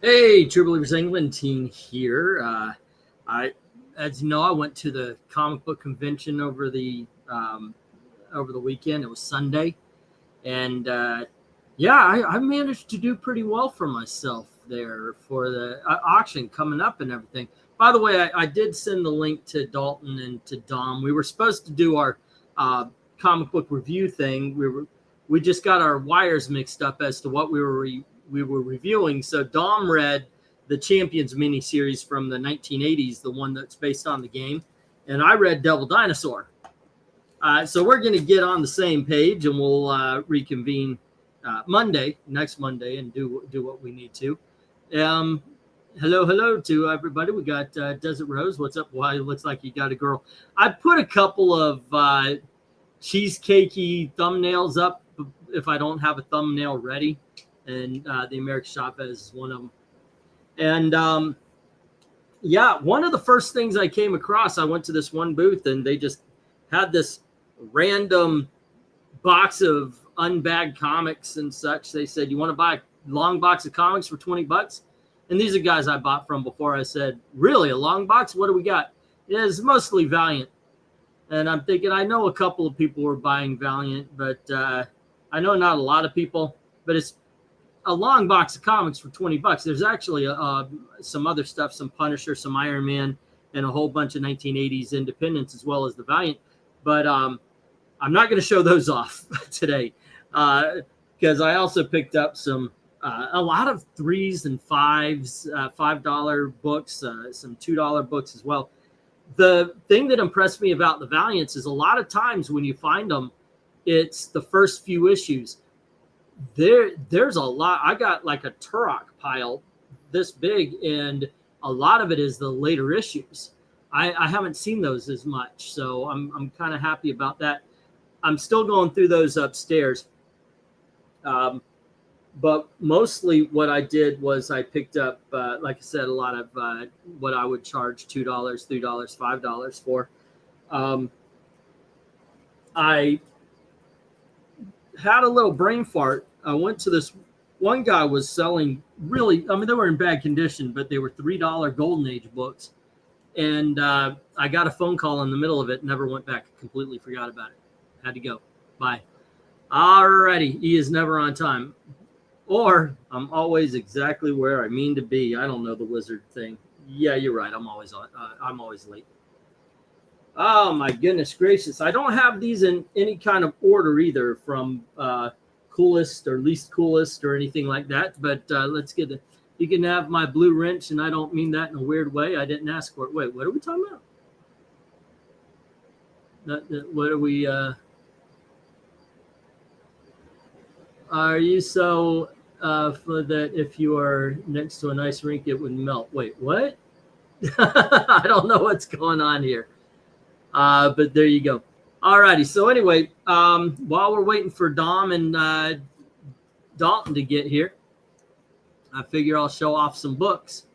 Hey, True Believers England team here. As you know, I went to the comic book convention over the weekend. It was Sunday, and yeah, I managed to do pretty well for myself there for the auction coming up and everything. By the way, I did send the link to Dalton and to Dom. We were supposed to do our uh, comic book review thing. We just got our wires mixed up as to what we were reviewing. So Dom read the Champions miniseries from the 1980s, the one that's based on the game, and I read Devil Dinosaur. So we're going to get on the same page, and we'll reconvene next Monday, and do what we need to. Um, hello to everybody. We got Desert Rose. What's up? Why, it looks like you got a girl. I put a couple of cheesecakey thumbnails up if I don't have a thumbnail ready, and the American Chavez is one of them. And yeah, one of the first things I came across, I went to this one booth, and they just had this random box of unbagged comics and such. They said, "You want to buy a long box of comics for $20?" And these are guys I bought from before. I said, "Really, a long box? What do we got?" It's mostly Valiant. And I'm thinking, I know a couple of people were buying Valiant, but I know not a lot of people. But it's a long box of comics for $20. There's actually some other stuff, some Punisher, some Iron Man, and a whole bunch of 1980s independents, as well as the Valiant. But I'm not going to show those off today, because I also picked up a lot of 3s and 5s, $5 books, some $2 books as well. The thing that impressed me about the Valiants is a lot of times when you find them, it's the first few issues. There's a lot. I got like a Turok pile this big, and a lot of it is the later issues. I haven't seen those as much, so I'm kind of happy about that. I'm still going through those upstairs. But mostly what I did was I picked up, like I said, a lot of what I would charge $2, $3, $5 for. I had a little brain fart. I went to this one guy was selling really, I mean, they were in bad condition, but they were $3 Golden Age books. And I got a phone call in the middle of it, never went back, completely forgot about it. Had to go. Bye. Alrighty. He is never on time. Or I'm always exactly where I mean to be. I don't know the wizard thing. Yeah, you're right. I'm always late. Oh my goodness gracious! I don't have these in any kind of order either, from coolest or least coolest or anything like that. But let's get it. You can have my blue wrench, and I don't mean that in a weird way. I didn't ask for it. Wait, what are we talking about? What are we? Are you so for that if you are next to an ice rink, it would melt? Wait, what? I don't know what's going on here. But there you go. All righty. So anyway, while we're waiting for Dom and Dalton to get here, I figure I'll show off some books.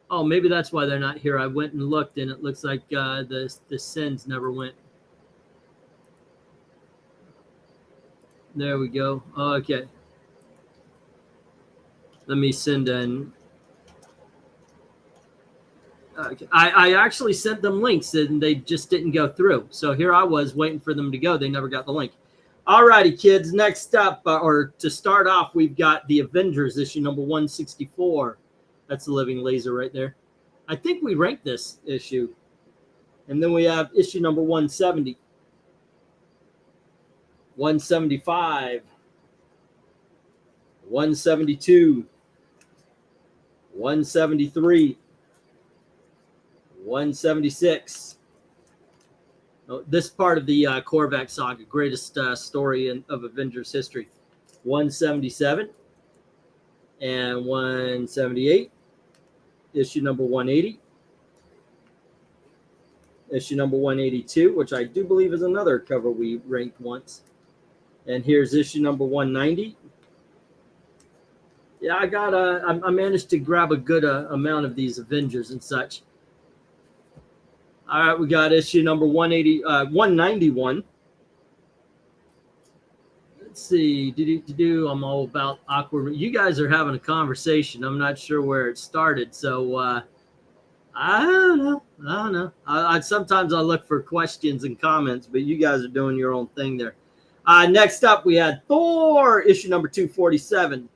Oh, maybe that's why they're not here. I went and looked, and it looks like the sends never went. There we go. Okay. Let me send in. Okay. I actually sent them links, and they just didn't go through. So here I was waiting for them to go. They never got the link. All righty, kids. Next up, or to start off, we've got the Avengers issue number 164. That's the living laser right there. I think we ranked this issue. And then we have issue number 170. 175, 172, 173, 176. Oh, this part of the Korvac saga, greatest story of Avengers history. 177 and 178. Issue number 180. Issue number 182, which I do believe is another cover we ranked once. And here's issue number 190. Yeah, I managed to grab a good amount of these Avengers and such. All right, we got issue number 191. let's see. I'm all about awkward. You guys are having a conversation. I'm not sure where it started. So I don't know. Sometimes I look for questions and comments, but you guys are doing your own thing there. Next up, we had Thor issue number 247,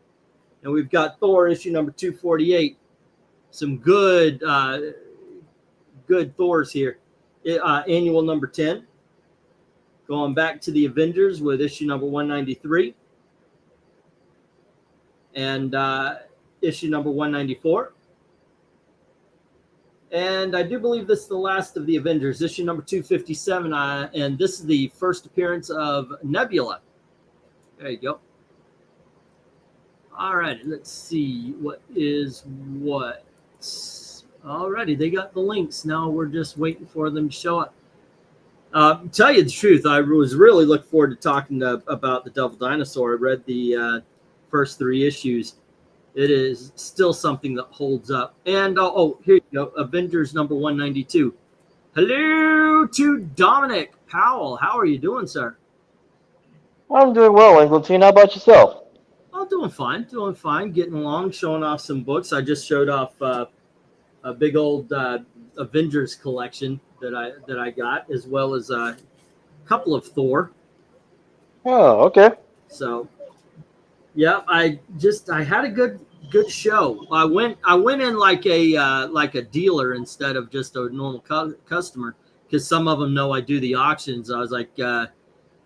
and we've got Thor issue number 248. Some good Thors here. Annual number 10. Going back to the Avengers with issue number 193 and issue number 194. And I do believe this is the last of the Avengers, issue number 257. And this is the first appearance of Nebula. There you go. All right, let's see what is what. All righty, they got the links. Now we're just waiting for them to show up. Tell you the truth, I was really looking forward to talking about the Devil Dinosaur. I read the first 3 issues. It is still something that holds up. And here you go, Avengers number 192. Hello to Dominic Powell. How are you doing, sir? I'm doing well, Eglantine. How about yourself? Oh, doing fine. Getting along, showing off some books. I just showed off a big old Avengers collection that I got, as well as a couple of Thor. Oh, okay. So, yeah, I had a good show. I went in like a dealer instead of just a normal customer, because some of them know I do the auctions. I was like,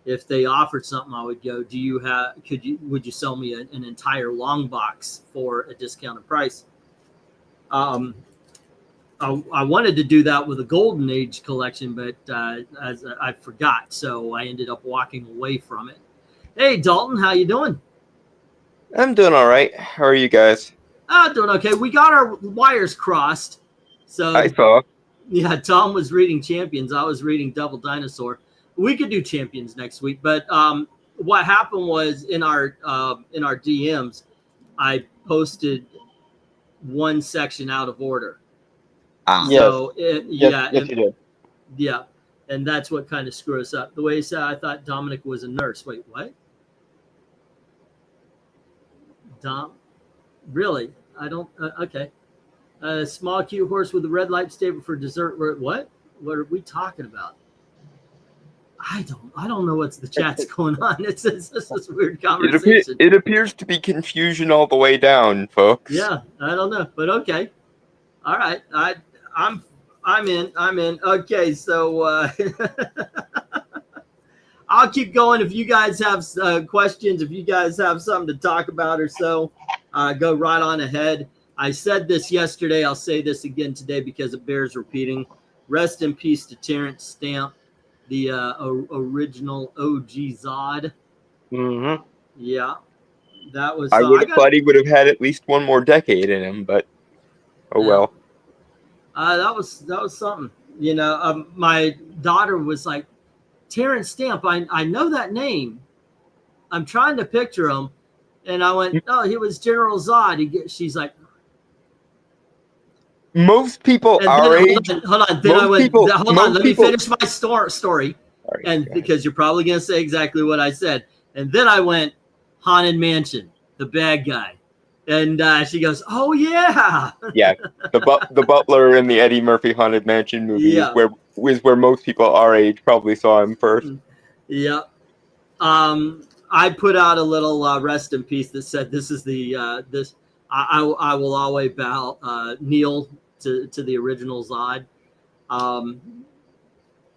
if they offered something, I would go, would you sell me an entire long box for a discounted price? I wanted to do that with a Golden Age collection, but as I forgot, so I ended up walking away from it. Hey, Dalton, how you doing? I'm doing all right. How are you guys? Doing okay. We got our wires crossed. So I saw. Yeah, Tom was reading Champions. I was reading Devil Dinosaur. We could do Champions next week, but what happened was in our DMs, I posted one section out of order. So yes, you did. Yeah, and that's what kind of screwed us up. The way he said, I thought Dominic was a nurse. Wait, what? Dom? Really? I don't. Okay. A small, cute horse with a red light stable for dessert. What? What are we talking about? I don't know what's the chat's going on. It's this weird conversation. It appears to be confusion all the way down, folks. Yeah, I don't know, but okay. All right, I'm in. Okay, so I'll keep going. If you guys have questions, if you guys have something to talk about or so, go right on ahead. I said this yesterday. I'll say this again today because it bears repeating. Rest in peace to Terrence Stamp, the original OG Zod. Mm-hmm. Yeah, that was. I would have thought he would have had at least one more decade in him, but well. That was something. You know, my daughter was like, Terrence Stamp. I know that name. I'm trying to picture him, and I went, oh, he was General Zod. She's like. Most people our age. Hold on. Then I went. Hold on. Let me finish my story. Right, and because you're probably going to say exactly what I said. And then I went, Haunted Mansion, the bad guy. And she goes, oh, yeah. Yeah, the butler in the Eddie Murphy Haunted Mansion movie is where most people our age probably saw him first. Yeah. I put out a little rest in peace that said, this is the, this, I will always bow, kneel to the original Zod.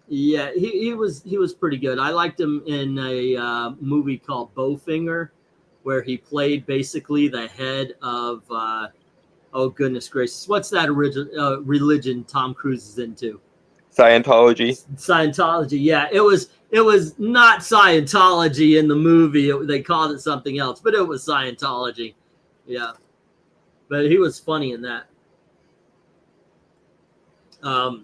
Yeah, he was pretty good. I liked him in a movie called Bowfinger, where he played basically the head of oh goodness gracious, what's that religion Tom Cruise is into? Scientology. Yeah, it was not Scientology in the movie. They called it something else, but it was Scientology. Yeah, but he was funny in that.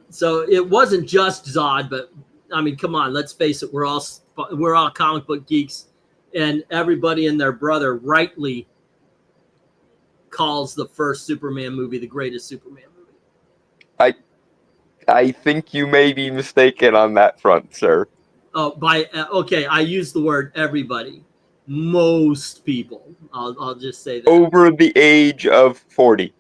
So it wasn't just Zod, but I mean, come on, let's face it, we're all comic book geeks, and everybody and their brother rightly calls the first Superman movie the greatest Superman movie. I think you may be mistaken on that front, sir. Oh, okay, I use the word everybody. Most people. I'll just say that. Over the age of 40.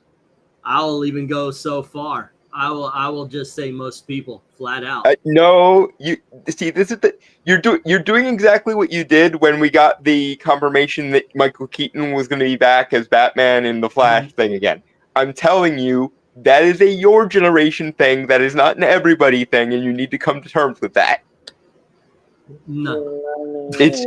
I'll even go so far. I will just say most people, flat out. No, you see. This is you're doing exactly what you did when we got the confirmation that Michael Keaton was going to be back as Batman in the Flash thing again. I'm telling you, that is a your generation thing. That is not an everybody thing, and you need to come to terms with that. No. It's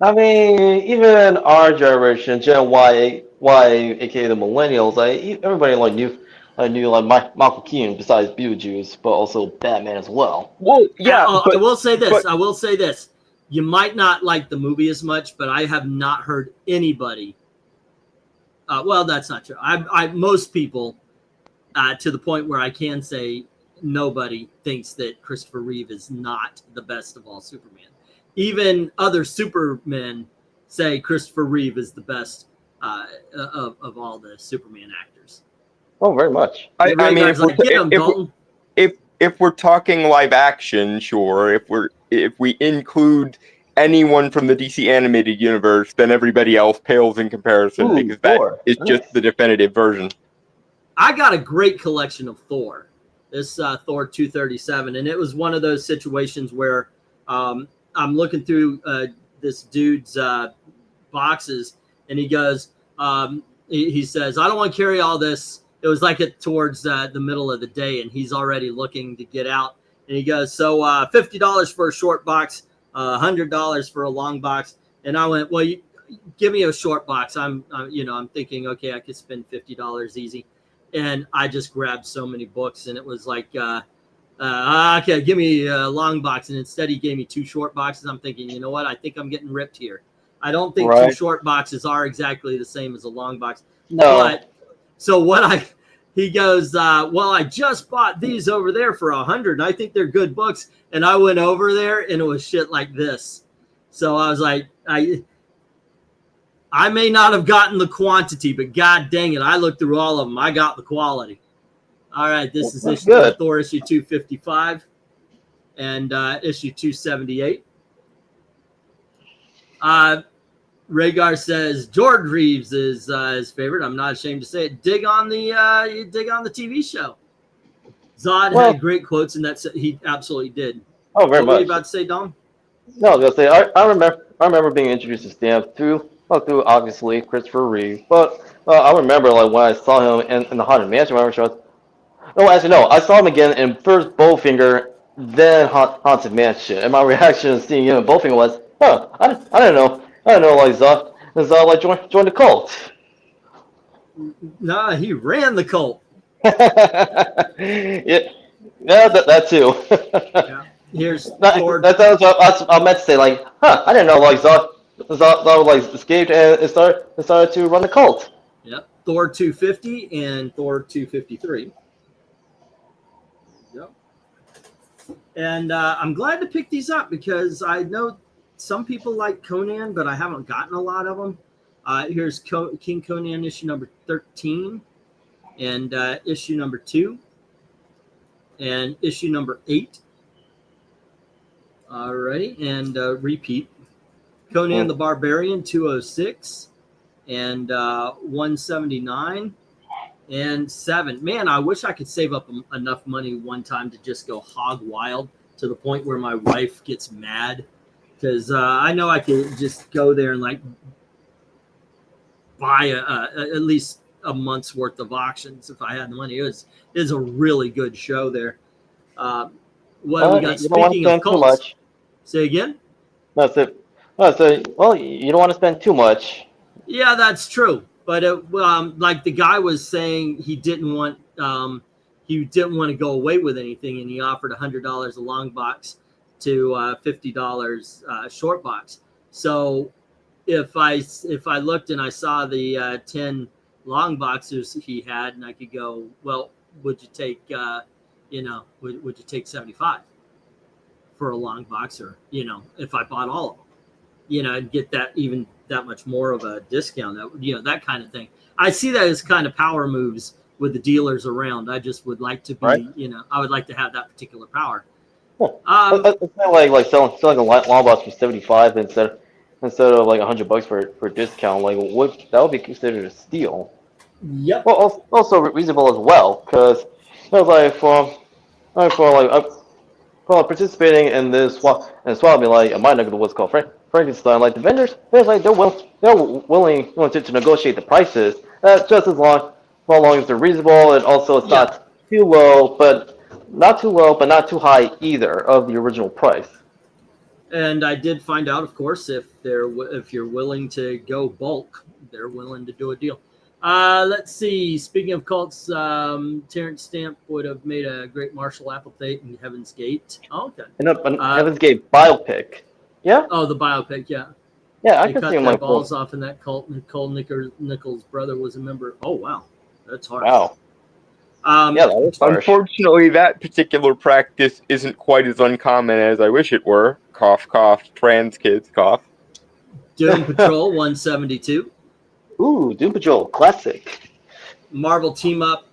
I mean, even our generation, Gen Y, aka the millennials, everybody knew Michael Keaton besides Beetlejuice, but also Batman as well. well, yeah. I will say this. but- I will say this. You might not like the movie as much, but I have not heard anybody. Well, that's not true. Most people, to the point where I can say nobody thinks that Christopher Reeve is not the best of all Superman. Even other Supermen say Christopher Reeve is the best of all the Superman actors. Oh, very much. I mean, Get him, Dalton. if we're talking live action, sure. If we include anyone from the DC animated universe, then everybody else pales in comparison because Thor. that is just the definitive version. I got a great collection of Thor. This Thor 237, and it was one of those situations where I'm looking through this dude's boxes, and he goes, he says, "I don't want to carry all this." It was like towards the middle of the day, and he's already looking to get out. And he goes, "So $50 for a short box, $100 for a long box." And I went, "Well, give me a short box." I'm thinking, okay, I could spend $50 easy. And I just grabbed so many books, and it was like, okay, give me a long box. And instead he gave me 2 short boxes. I'm thinking, you know what? I think I'm getting ripped here. I don't think 2 short boxes are exactly the same as a long box. No. But so he goes, well, I just bought these over there for $100, and I think they're good books. And I went over there, and it was shit like this. So I was like, I may not have gotten the quantity, but god dang it, I looked through all of them. I got the quality. All right, this is Thor issue 255 and issue 278. Rhaegar says George Reeves is his favorite. I'm not ashamed to say it. Dig on the TV show. Zod had great quotes, and he absolutely did. Oh, very much. What were you about to say, Dom? No, I was gonna say I remember being introduced to Stan through obviously Christopher Reeve, but I remember like when I saw him in the Haunted Mansion. I saw him again in first Bowfinger, then Haunted Mansion, and my reaction to seeing him in Bowfinger was, I don't know, like Zod like joined the cult. Nah, he ran the cult. Yeah, that too. Yeah. Here's that's what I meant to say. Like, I didn't know like Zod like escaped and started to run the cult. Yep. Thor 250 and Thor 253. Yep. And I'm glad to pick these up because I know some people like Conan, but I haven't gotten a lot of them. Here's King Conan issue number 13 and issue number 2 and issue number 8. All right, and repeat. Conan the Barbarian 206 and 179 and 7. Man, I wish I could save up enough money one time to just go hog wild to the point where my wife gets mad because I know I could just go there and like buy at least a month's worth of auctions if I had the money. It is a really good show there. What do we got? Speaking of cults, say again. That's it. Well, you don't want to spend too much. Yeah, that's true. But like the guy was saying, he didn't want to go away with anything, and he offered $100 a long box to $50 short box. So if I looked and I saw the 10 long boxes he had, and I could go, well, would you take would you take 75 for a long box, or if I bought all of them, I'd get that much more of a discount, that kind of thing. I see that as kind of power moves with the dealers around. I just would like to be, I would like to have that particular power. It's kind of like selling a long box for 75 instead of like $100 for a discount. Like that would be considered a steal. Yep. Well, also reasonable as well, because for participating in this swap, like I might not know what's called Frankenstein. Like the vendors, they're willing to negotiate the prices just as long as they're reasonable, and also it's Yeah. not too low, but not too high either of the original price. And I did find out, of course, if you're willing to go bulk, they're willing to do a deal. Let's see. Speaking of cults, Terrence Stamp would have made a great Marshall Appletate in Heaven's Gate. Oh, okay. And Heaven's Gate biopic. Yeah, Oh, the biopic. Yeah, yeah, I they could cut see him their like balls off in that cult. Nicole Nichols' brother was a member. Oh, wow, that's harsh. wow. Yeah, that was harsh. Unfortunately, that particular practice isn't quite as uncommon as I wish it were. Cough, cough, trans kids, cough. Doom Patrol 172. Ooh, Doom Patrol, classic. Marvel Team Up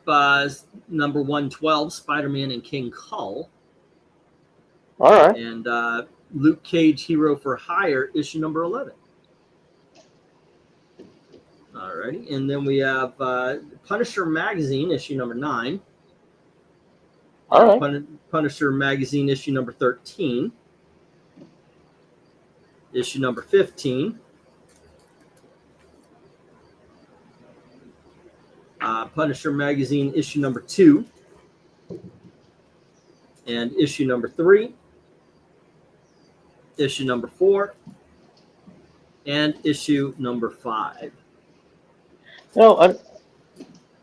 number 112, Spider-Man and King Kull. All right. And Luke Cage Hero for Hire, issue number 11. Alrighty, and then we have Punisher Magazine, issue number 9. All right. Punisher Magazine, issue number 13. Issue number 15. Punisher Magazine, issue number 2. And issue number 3. Issue number 4. And issue number 5. You know,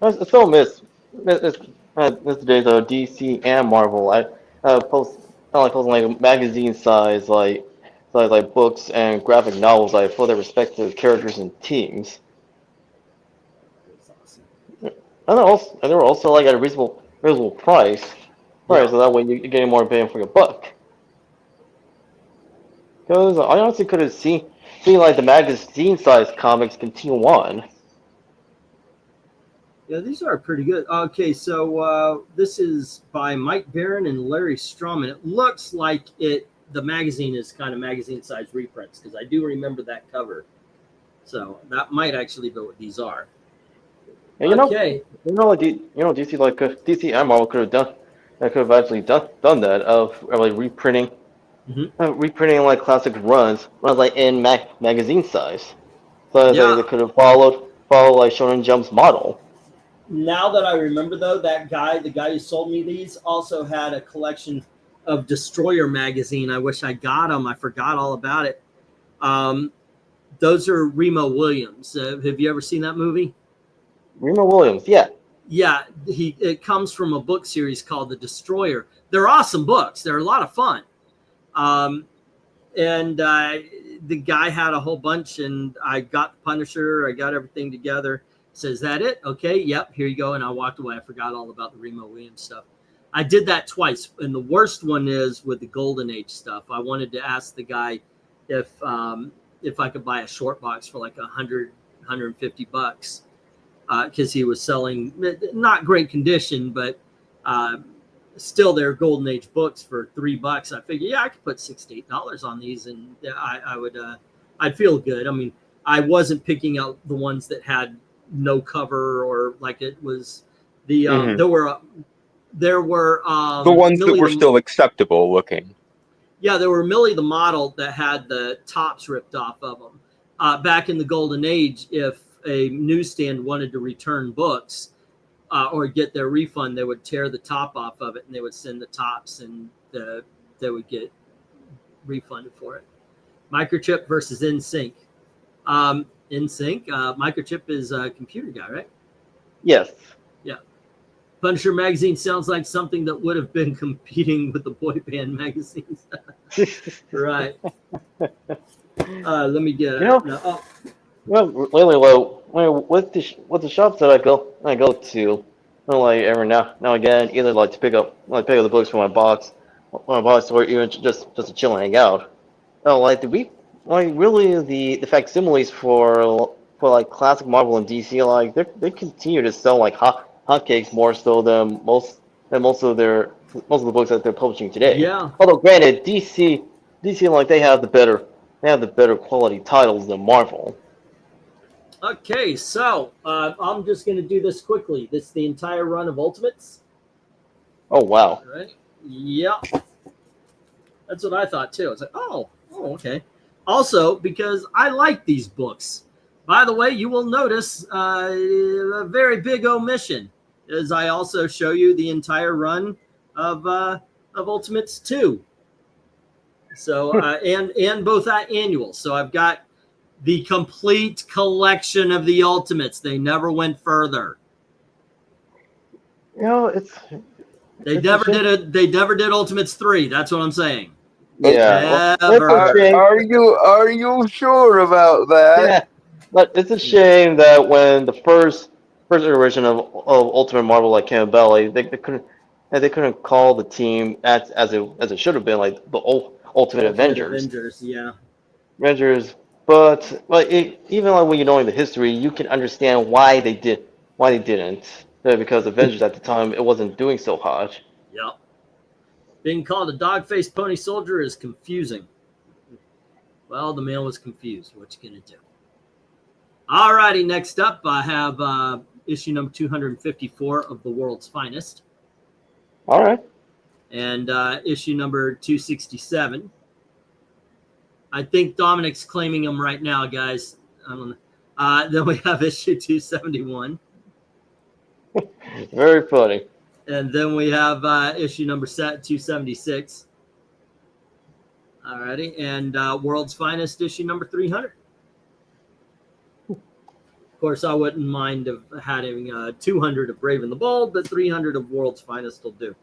I still miss this days of DC and Marvel. I like posting like magazine size like books and graphic novels like for their respective characters and teams. And they were also like at a reasonable price. Right, so that way you're getting more bang for your buck. Because I honestly could have seen like the magazine size comics continue on. Yeah, these are pretty good. Okay, so this is by Mike Barron and Larry Strum, and it looks like the magazine is kind of magazine-size reprints, because I do remember that cover. So that might actually be what these are. Yeah, Okay. DC and Marvel could have actually done that of like reprinting like classic runs like in magazine size. So they could have followed like Shonen Jump's model. Now that I remember, though, the guy who sold me these also had a collection of Destroyer magazine. I wish I got them. I forgot all about it. Those are Remo Williams. Have you ever seen that movie? Remo Williams, yeah. Yeah, it comes from a book series called The Destroyer. They're awesome books. They're a lot of fun. And the guy had a whole bunch, and I got the Punisher. I got everything together. Says, that it? Okay, yep, here you go. And I walked away. I forgot all about the Remo Williams stuff. I did that twice. And the worst one is with the Golden Age stuff. I wanted to ask the guy if I could buy a short box for like $100, $150, because he was selling not great condition, but still they're Golden Age books for $3. I figured, yeah, I could put $6 to $8 on these, and I'd feel good. I mean, I wasn't picking out the ones that had no cover, or like it was the there were the ones Millie that were still acceptable looking. Yeah, there were Millie the model that had the tops ripped off of them. Back in the Golden Age, if a newsstand wanted to return books or get their refund, they would tear the top off of it, and they would send the tops, and they would get refunded for it. Microchip versus NSYNC. NSYNC, Microchip is a computer guy, right? Yes. Yeah. Punisher magazine sounds like something that would have been competing with the boy band magazines. Right. Let me get it. Well, lately, with the shops that I go to, like every now and again, either like to pick up the books for my box, or even just to chill and hang out. Really the facsimiles for like classic Marvel and DC, like they continue to sell like hotcakes more so than most of their most of the books that they're publishing today. Yeah. Although, granted, DC, like they have the better quality titles than Marvel. Okay, so I'm just going to do this quickly. This is the entire run of Ultimates. Oh wow. All right. Yep. That's what I thought too. I was like, oh, okay. Also, because I like these books. By the way, you will notice a very big omission, as I also show you the entire run of Ultimates 2. So and both annuals. So I've got the complete collection of the Ultimates. They never went further. You know, They never did Ultimates 3. That's what I'm saying. yeah. Never. Are you sure about that? Yeah, but it's a shame that when the first iteration of Ultimate Marvel like came about, like they couldn't call the team as it should have been, like the Ultimate Avengers. Yeah. Avengers, but even like when you know the history, you can understand why they didn't. Because Avengers at the time it wasn't doing so hot. Yep. Being called a dog-faced pony soldier is confusing. Well, the man was confused. What you gonna do? All righty, next up I have issue number 254 of The World's Finest. All right. And issue number 267. I think Dominic's claiming them right now, guys. I don't know. Then we have issue 271. Very funny. And then we have issue number 276. Alrighty. And World's Finest issue number 300. Of course, I wouldn't mind having 200 of Brave and the Bold, but 300 of World's Finest will do.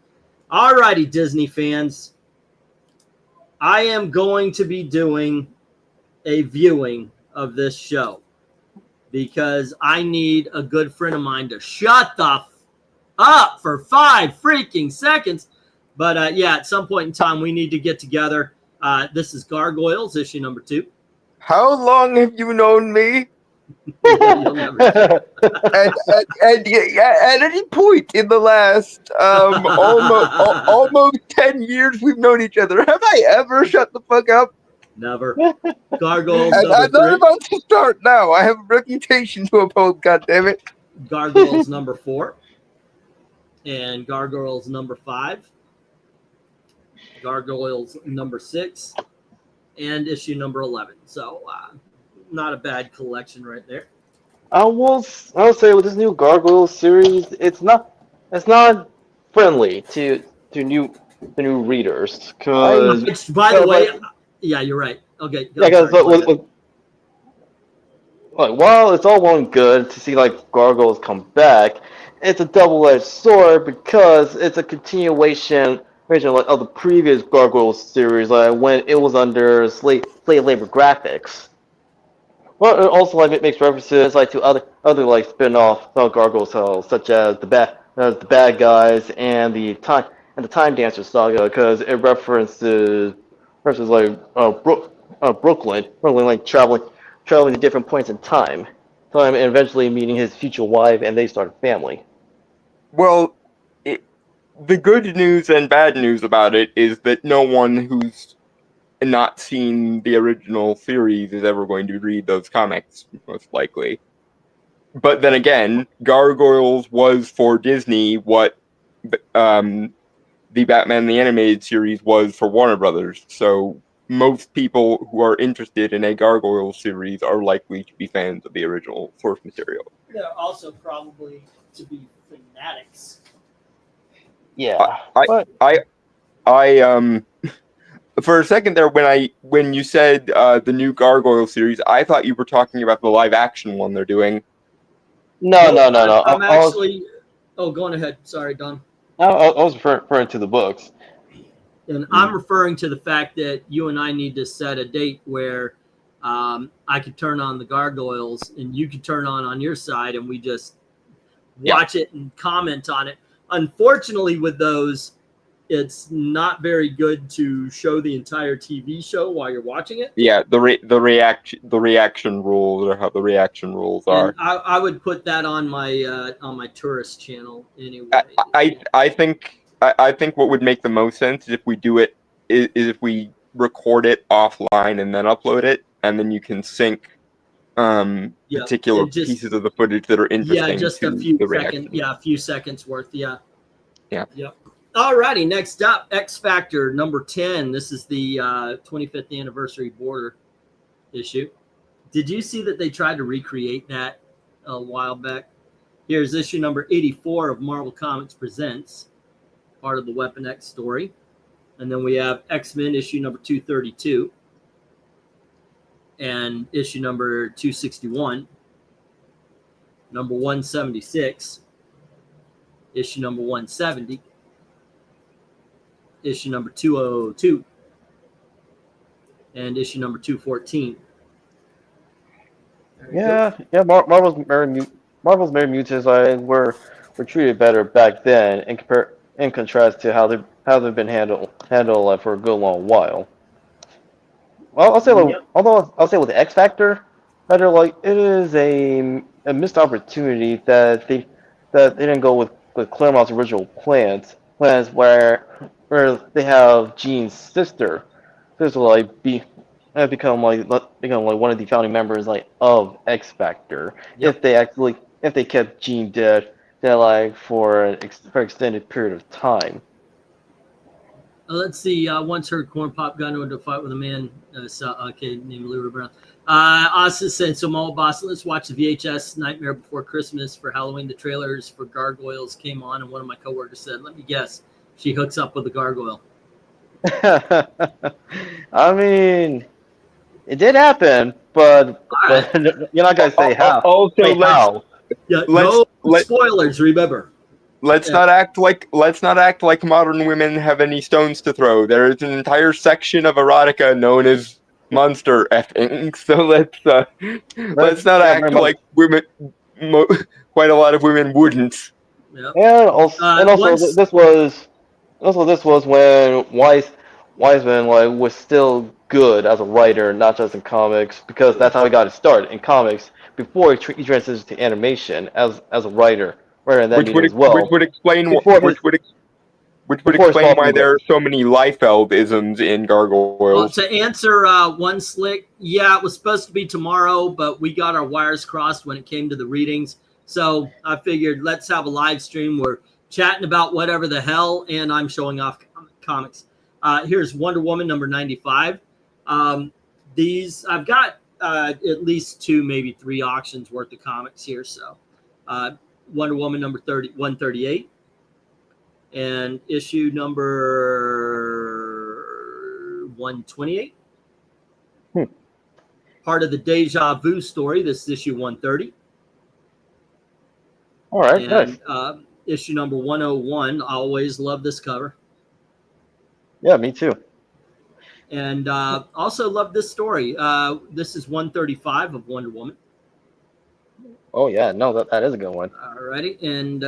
Alrighty, Disney fans. I am going to be doing a viewing of this show because I need a good friend of mine to shut the up for 5 freaking seconds. But yeah, at some point in time, we need to get together. This is Gargoyles, issue number 2. How long have you known me? You'll never at any point in the last almost 10 years we've known each other, have I ever shut the fuck up? Never. Gargoyles I'm number not 3. about to start now. I have a reputation to uphold, goddammit. Gargoyles number 4. And Gargoyles number 5. Gargoyles number 6. And issue number 11. So, not a bad collection right there. I will say with this new Gargoyles series, it's not friendly to new readers. Cause Which, by the way, yeah, you're right. Okay. Yeah, because while it's all well and good to see like Gargoyles come back, it's a double-edged sword because it's a continuation of the previous Gargoyles series, like when it was under slave labor graphics. Well, it also like it makes references like to other like spin-off Gargoyles tales, such as the bad guys and the Time Dancer saga, because it references like Brooklyn like traveling to different points in time, and eventually meeting his future wife, and they start a family. Well, the good news and bad news about it is that no one who's not seen the original series is ever going to read those comics, most likely. But then again, Gargoyles was for Disney what the Batman the Animated Series was for Warner Brothers. So most people who are interested in a Gargoyles series are likely to be fans of the original source material. They're also probably to be fanatics. Yeah. I for a second there, when you said the new Gargoyle series, I thought you were talking about the live action one they're doing. No. I'm actually. Oh, going ahead. Sorry, Don. I was referring to the books. And I'm referring to the fact that you and I need to set a date where I could turn on the Gargoyles and you could turn on your side, and we just watch it and comment on it. Unfortunately, with those, it's not very good to show the entire TV show while you're watching it. Yeah, the reaction rules, or how the reaction rules are. And I would put that on my tourist channel anyway. I think I think what would make the most sense is if we do it is if we record it offline and then upload it, and then you can sync Yeah, particular and just pieces of the footage that are yeah, interesting just a to few the seconds. reaction. Yeah, a few seconds worth. Yeah. Yeah. Yep. Alrighty, next up, X Factor number 10. This is the 25th anniversary border issue. Did you see that they tried to recreate that a while back? Here's issue number 84 of Marvel Comics Presents, part of the Weapon X story. And then we have X-Men issue number 232 and issue number 261, number 176, issue number 170, issue number 202, and issue number 214. Yeah, Marvel's Married Mutants were treated better back then in contrast to how they've been handled like, for a good long while. Well, Yep. I'll say with the X Factor, rather like it is a missed opportunity that they didn't go with Claremont's original plans where they have Jean's sister, like become like one of the founding members like of X Factor. Yep. If they kept Jean dead like for for an extended period of time. Let's see. Once heard Corn Pop got into a fight with a man named Louis Brown. Austin said, so Mall Boston, let's watch the VHS Nightmare Before Christmas for Halloween. The trailers for Gargoyles came on, and one of my coworkers said, let me guess, she hooks up with the gargoyle. I mean, it did happen, but you're not gonna say how. Also, how. Yeah, no spoilers. Remember. Let's not act like modern women have any stones to throw. There is an entire section of erotica known as monster effing. So let's not act like women. Quite a lot of women wouldn't. Yep. And also, this was when Wiseman was still good as a writer, not just in comics, because that's how he got his start in comics before he transitioned to animation as a writer. Which would explain why there are so many Liefeld-isms in Gargoyles. Well, to answer one slick, yeah, it was supposed to be tomorrow, but we got our wires crossed when it came to the readings. So I figured let's have a live stream. We're chatting about whatever the hell, and I'm showing off comics. Here's Wonder Woman number 95. These I've got at least 2, maybe 3 auctions worth of comics here. So Wonder Woman number 138 and issue number 128. Part of the Deja Vu story. This is issue 130. All right, and nice. Issue number 101. I always love this cover. Yeah, me too. And also love this story. This is 135 of Wonder Woman. Oh yeah, no, that is a good one. Alrighty, and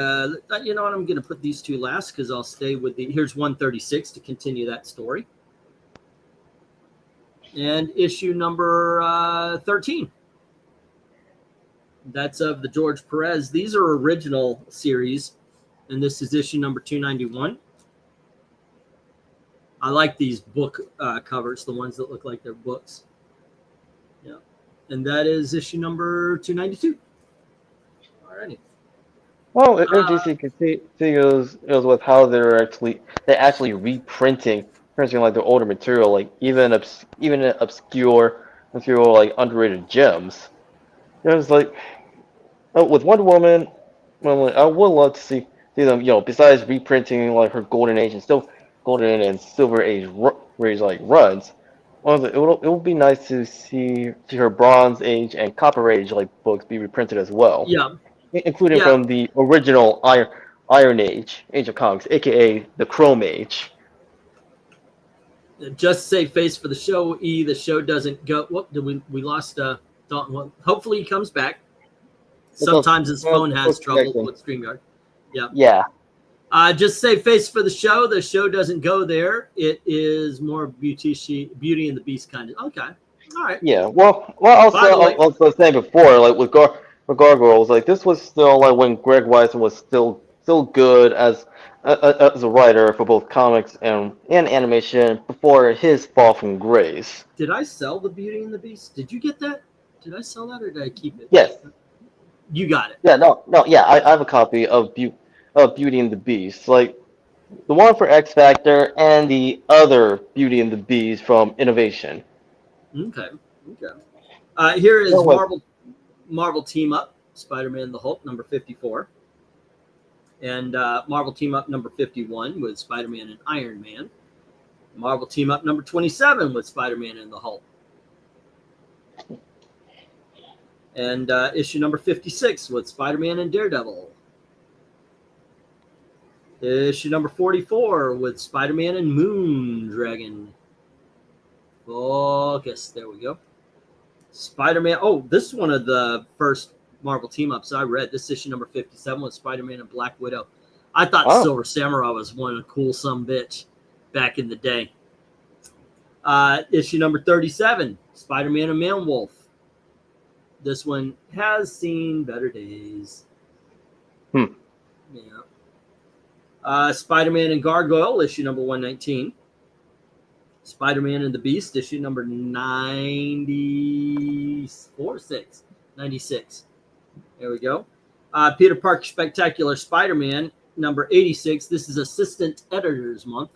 you know what? I'm going to put these 2 last because I'll stay with the. Here's 136 to continue that story. And issue number 13. That's of the George Perez. These are original series, and this is issue number 291. I like these book covers, the ones that look like they're books. Yeah, and that is issue number 292. Alrighty. Well, DC continues with how they're actually reprinting like their older material, like even obscure like underrated gems. There's like with Wonder Woman, I would love to see them, besides reprinting like her Golden Age and still Golden and Silver Age like runs. Well, it would be nice to see her Bronze Age and Copper Age like books be reprinted as well. Yeah. Including from the original Iron Age of Comics, aka the Chrome Age. Just save face for the show. The show doesn't go. Whoop! We lost Dalton? Well, hopefully he comes back. Sometimes his phone has trouble with StreamYard. Yeah. Yeah. Just save face for the show. The show doesn't go there. It is more Beauty and the Beast kind of. Okay. All right. Yeah. Well. Also saying before, like with Gargoyles, like this was still like when Greg Weisman was still good as as a writer for both comics and animation before his fall from grace. Did I sell the Beauty and the Beast? Did you get that? Did I sell that or did I keep it? Yes, You got it. yeah, no, yeah, I have a copy of Beauty and the Beast, like the one for X Factor and the other Beauty and the Beast from Innovation. Okay. Okay. Here is No, wait. Marvel Team Up, Spider-Man and the Hulk, number 54. And Marvel Team Up number 51 with Spider-Man and Iron Man. Marvel Team Up number 27 with Spider-Man and the Hulk. And issue number 56 with Spider-Man and Daredevil. Issue number 44 with Spider-Man and Moondragon. Focus. There we go. Spider-Man. Oh, this is one of the first Marvel team-ups I read. This issue number 57 with Spider-Man and Black Widow. I thought Wow. Silver Samurai was one of the cool bitch back in the day. Issue number 37, Spider-Man and Man-Wolf. This one has seen better days. Hmm. Yeah. Spider-Man and Gargoyle, issue number 119. Spider-Man and the Beast, issue number 96. There we go. Peter Parker Spectacular Spider-Man, number 86. This is Assistant Editors Month.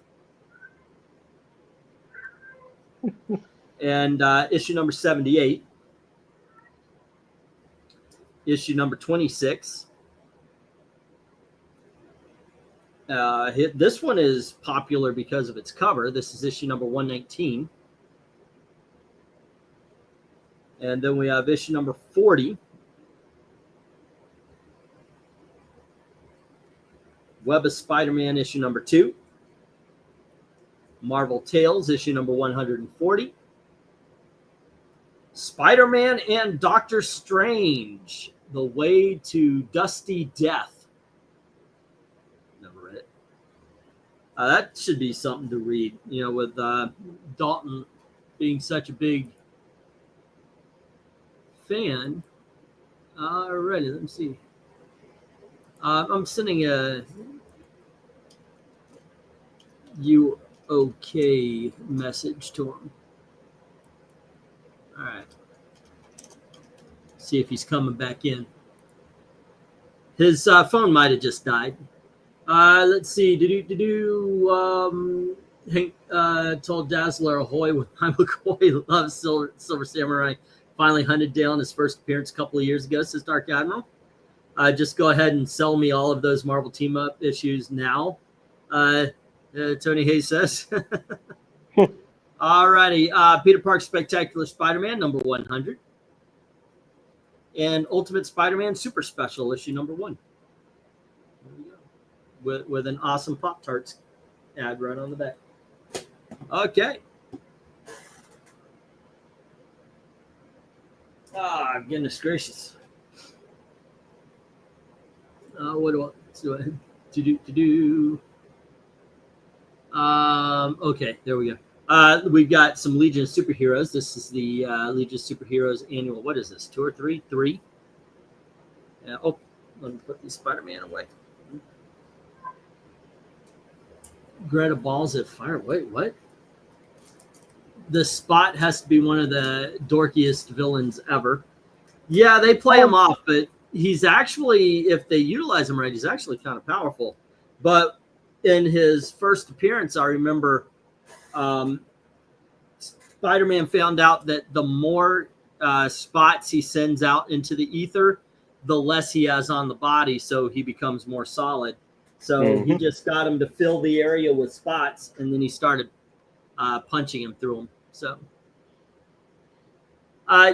And issue number 78. Issue number 26. This one is popular because of its cover. This is issue number 119. And then we have issue number 40. Web of Spider-Man, issue number 2. Marvel Tales, issue number 140. Spider-Man and Doctor Strange, The Way to Dusty Death. Never read it. That should be something to read, with Dalton being such a big fan. Alrighty, let me see. I'm sending a you okay message to him. All right. See if he's coming back in. His phone might have just died. Let's see. Hank told Dazzler ahoy when McCoy loves Silver Samurai. Finally hunted down his first appearance a couple of years ago, says Dark Admiral. Just go ahead and sell me all of those Marvel team-up issues now, Tony Hayes says. All righty. Peter Parker Spectacular Spider-Man, number 100. And Ultimate Spider-Man Super Special, issue number 1. There we go. With an awesome Pop-Tarts ad right on the back. Okay. Goodness gracious. What do I do? Okay, there we go. We've got some Legion of Superheroes. This is the Legion of Superheroes annual. What is this? 2 or 3? 3. Let me put the Spider-Man away. Greta Balls at Fire. Wait, what? The Spot has to be one of the dorkiest villains ever. Yeah, they play him off, but he's actually, if they utilize him right, he's actually kind of powerful. But in his first appearance, I remember Spider-Man found out that the more spots he sends out into the ether, the less he has on the body, so he becomes more solid. So he just got him to fill the area with spots, and then he started punching him through them. So,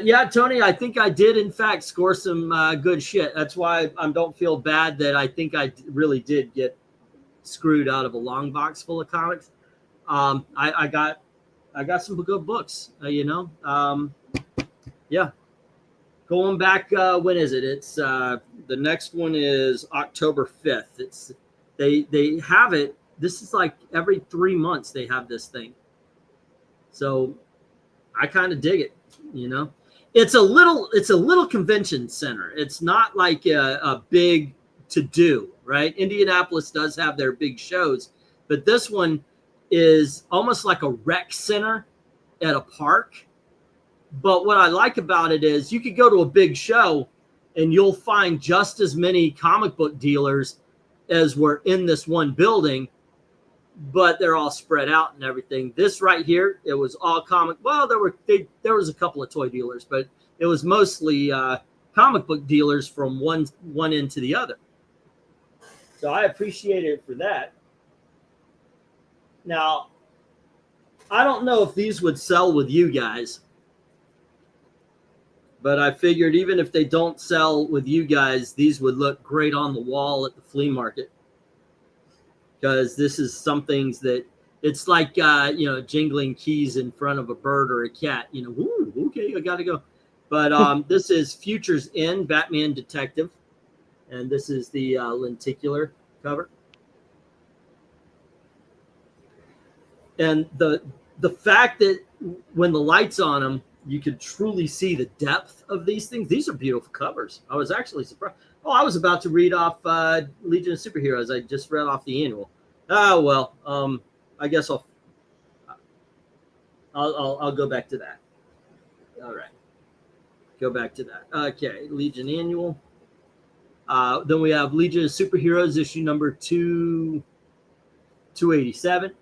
yeah, Tony, I think I did, in fact, score some good shit. That's why I don't feel bad that I think I really did get screwed out of a long box full of comics. I got some good books, yeah. Going back, when is it? It's the next one is October 5th. It's they have it. This is like every 3 months they have this thing. So I kind of dig it, It's a little convention center. It's not like a big to do, right? Indianapolis does have their big shows, but this one is almost like a rec center at a park. But what I like about it is you could go to a big show and you'll find just as many comic book dealers as were in this one building, but they're all spread out and everything. This right here, it was all comic. Well, there was a couple of toy dealers, but it was mostly comic book dealers from one end to the other. So I appreciate it for that. Now, I don't know if these would sell with you guys, but I figured even if they don't sell with you guys, these would look great on the wall at the flea market. Because this is some things that it's like, jingling keys in front of a bird or a cat. Ooh, okay, I got to go. But this is Futures End, Batman Detective. And this is the lenticular cover. And the fact that when the light's on them, you could truly see the depth of these things. These are beautiful covers. I was actually surprised. Oh, I was about to read off Legion of Superheroes. I just read off the annual. Oh, well, I guess I'll go back to that. All right. Go back to that. Okay, Legion annual. Then we have Legion of Superheroes issue number 287.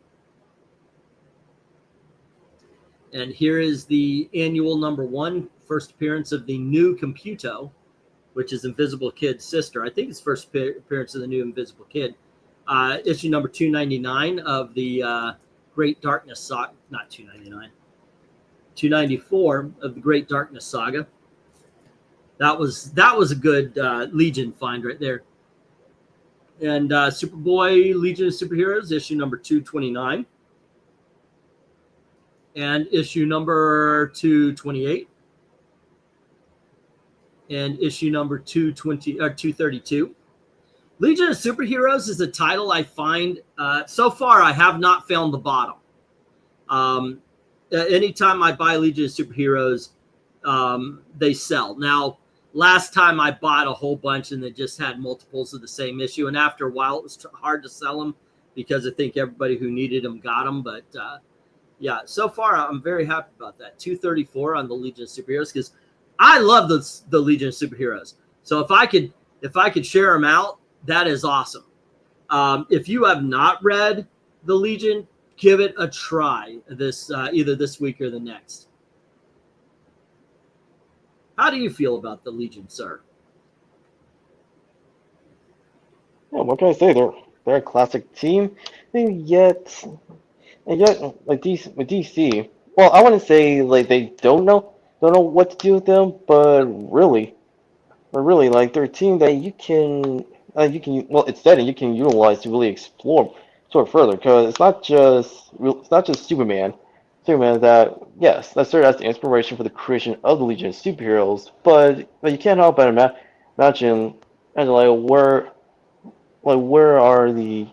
And here is the annual number 1, first appearance of the new Computo, which is Invisible Kid's sister. I think it's first appearance of the new Invisible Kid. Issue number 299 of the Great Darkness Saga. Not 299. 294 of the Great Darkness Saga. That was a good Legion find right there. And Superboy Legion of Superheroes, issue number 229. And issue number 228. And issue number 232. Legion of Superheroes is a title I find, so far I have not found the bottom. Anytime I buy Legion of Superheroes, they sell. Now, last time I bought a whole bunch and they just had multiples of the same issue. And after a while, it was hard to sell them because I think everybody who needed them got them. But yeah, so far I'm very happy about that. 234 on the Legion of Superheroes because I love the Legion of Superheroes. So if I could share them out, that is awesome. If you have not read the Legion, give it a try this either this week or the next. How do you feel about the Legion, sir? Yeah, what can I say? They're a classic team, and yet like DC. Well, I wouldn't say like they don't know what to do with them, but really, like they're a team that you can it's that you can utilize to really explore further because it's not just Superman. That, yes, that served as the inspiration for the creation of the Legion of Superheroes, but you can't help but imagine like where are the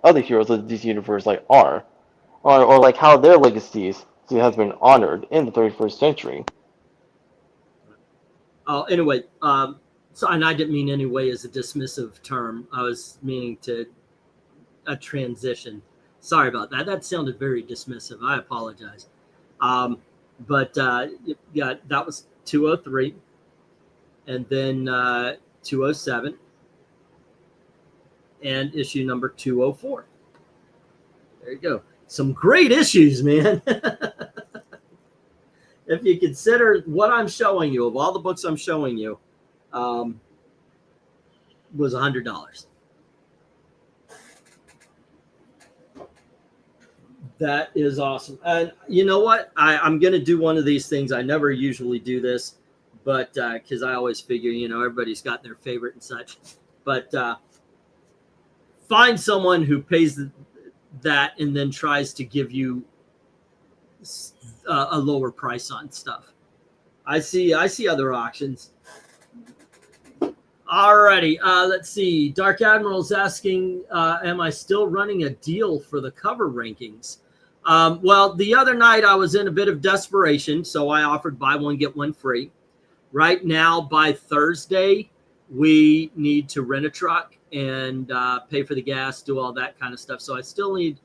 other heroes of the DC universe or like how their legacies has been honored in the 31st century. Anyway, so and I didn't mean anyway as a dismissive term. I was meaning to a transition. Sorry about that. That sounded very dismissive. I apologize. But yeah, that was 203. And then 207. And issue number 204. There you go. Some great issues, man. If you consider what I'm showing you, of all the books I'm showing you, was $100. That is awesome. And you know what? I'm going to do one of these things. I never usually do this, but because I always figure, everybody's got their favorite and such. But find someone who pays that and then tries to give you a lower price on stuff. I see other auctions. Alrighty, let's see. Dark Admiral's asking, am I still running a deal for the cover rankings? Well, the other night I was in a bit of desperation, so I offered buy one, get one free. Right now, by Thursday, we need to rent a truck and pay for the gas, do all that kind of stuff. So I still need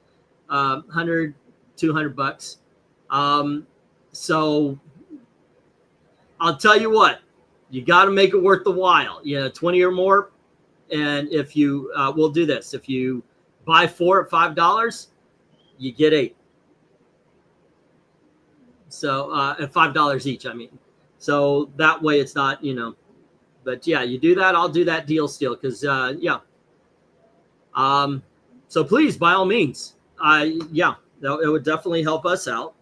100, 200 bucks. So I'll tell you what, you got to make it worth the while. 20 or more. And if you, we'll do this. If you buy 4 at $5, you get 8. So at $5 each, I mean. So that way it's not, but yeah, you do that. I'll do that deal still. Cause yeah. So please, by all means, it would definitely help us out.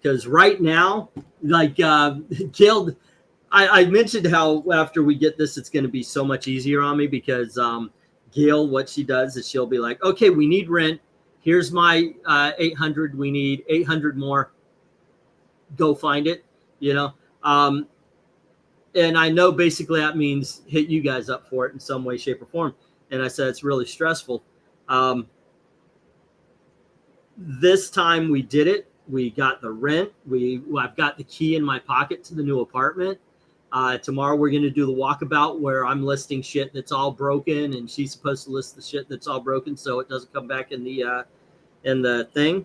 Cause right now, like Gail, I mentioned how after we get this, it's going to be so much easier on me because Gail, what she does is she'll be like, okay, we need rent. Here's my 800. We need 800 more. Go find it, and I know basically that means hit you guys up for it in some way, shape, or form. And I said, it's really stressful. This time we did it. We got the rent. I've got the key in my pocket to the new apartment. Tomorrow we're going to do the walkabout where I'm listing shit that's all broken, and she's supposed to list the shit that's all broken so it doesn't come back in the thing.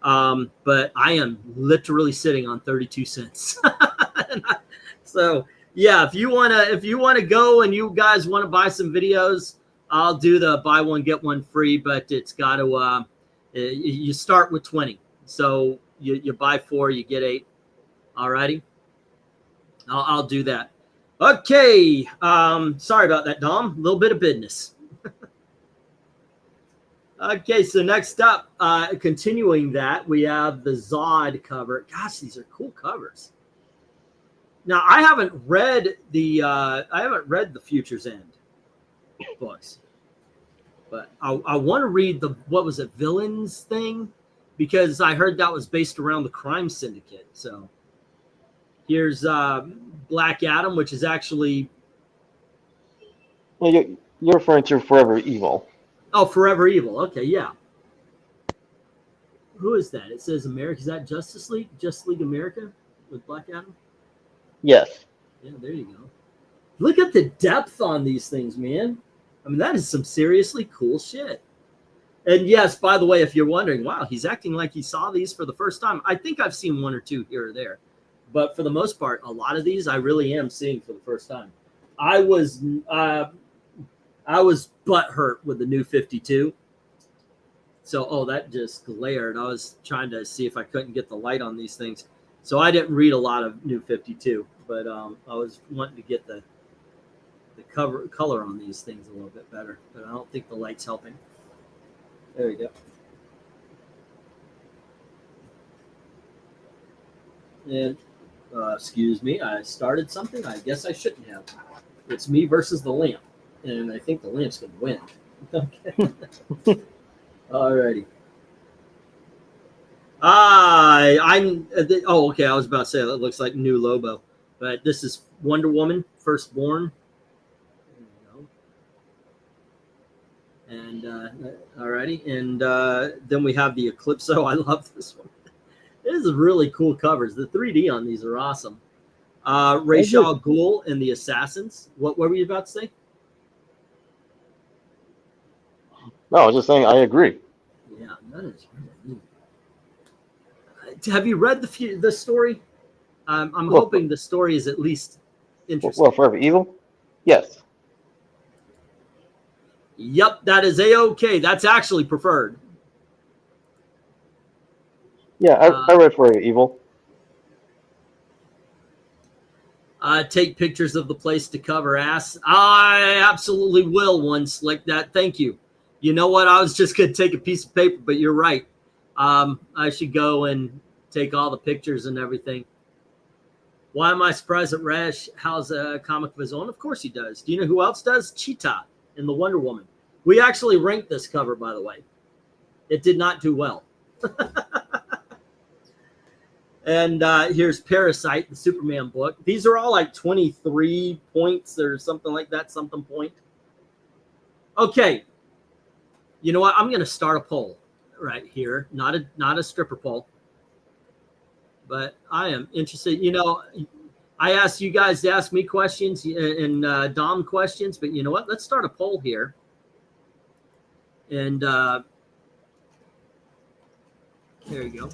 But I am literally sitting on 32 cents. So yeah, if you wanna go and you guys want to buy some videos, I'll do the buy one get one free. But it's got to you start with 20. So you buy 4, you get 8. Alrighty. I'll do that. Okay. Sorry about that, Dom. A little bit of business. Okay, so next up, continuing that, we have the Zod cover. Gosh, these are cool covers. Now, I haven't read the Future's End books, but I want to read what was it, Villains thing, because I heard that was based around the crime syndicate. So here's Black Adam, which is actually. Well, you're referring to Forever Evil. Oh, Forever Evil. Okay, yeah. Who is that? It says America. Is that Justice League America with Black Adam? Yes. Yeah, there you go. Look at the depth on these things, man. I mean, that is some seriously cool shit. And yes, by the way, if you're wondering, wow, he's acting like he saw these for the first time. I think I've seen 1 or 2 here or there. But for the most part, a lot of these I really am seeing for the first time. I was butthurt with the New 52. So, that just glared. I was trying to see if I couldn't get the light on these things. So I didn't read a lot of New 52, but I was wanting to get the color on these things a little bit better. But I don't think the light's helping. There we go. And excuse me, I started something I guess I shouldn't have. It's me versus the lamp, and I think the lamp's going to win. Okay. Alrighty. Okay. I was about to say that looks like New Lobo, but this is Wonder Woman, Firstborn. There you go. And alrighty, and then we have the Eclipso. I love this one. This is really cool covers. The 3D on these are awesome. Ra's al Ghul and the Assassins. What were you about to say? No, I was just saying I agree. Yeah, that is really neat. Have you read the story? I'm hoping the story is at least interesting. Well, Forever Evil? Yes. Yep, that is A-OK. That's actually preferred. Yeah, I read Forever Evil. Take pictures of the place to cover ass. I absolutely will, one slick that. Thank you. You know what? I was just going to take a piece of paper, but you're right. I should go and take all the pictures and everything. Why am I surprised that Rash has a comic of his own? Of course he does. Do you know who else does? Cheetah in the Wonder Woman. We actually ranked this cover, by the way. It did not do well. And here's Parasite, the Superman book. These are all like 23 points or something like that, something point. Okay. You know what? I'm going to start a poll right here. Not a stripper poll. But I am interested. You know, I asked you guys to ask me questions and Dom questions, but you know what? Let's start a poll here. And there you go.